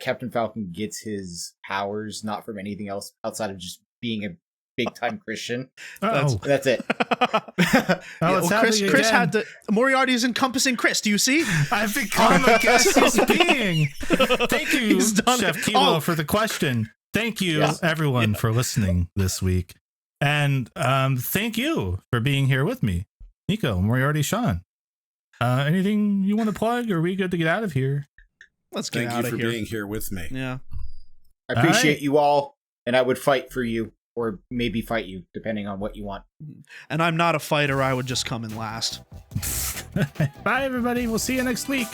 Captain Falcon gets his powers not from anything else outside of just being a big time Christian. That's it. Chris had to. Moriarty is encompassing Chris. Do you see? I've become a gaseous being. Thank you, Chef Kilo, for the question. Thank you, everyone, for listening this week. And thank you for being here with me, Nicco, Moriarty, Sean. Anything you want to plug, or are we good to get out of here? Let's get out of here. Thank you for being here with me. Yeah. I appreciate you all, and I would fight for you. or maybe fight you, depending on what you want. And I'm not a fighter. I would just come in last. Bye, everybody. We'll see you next week.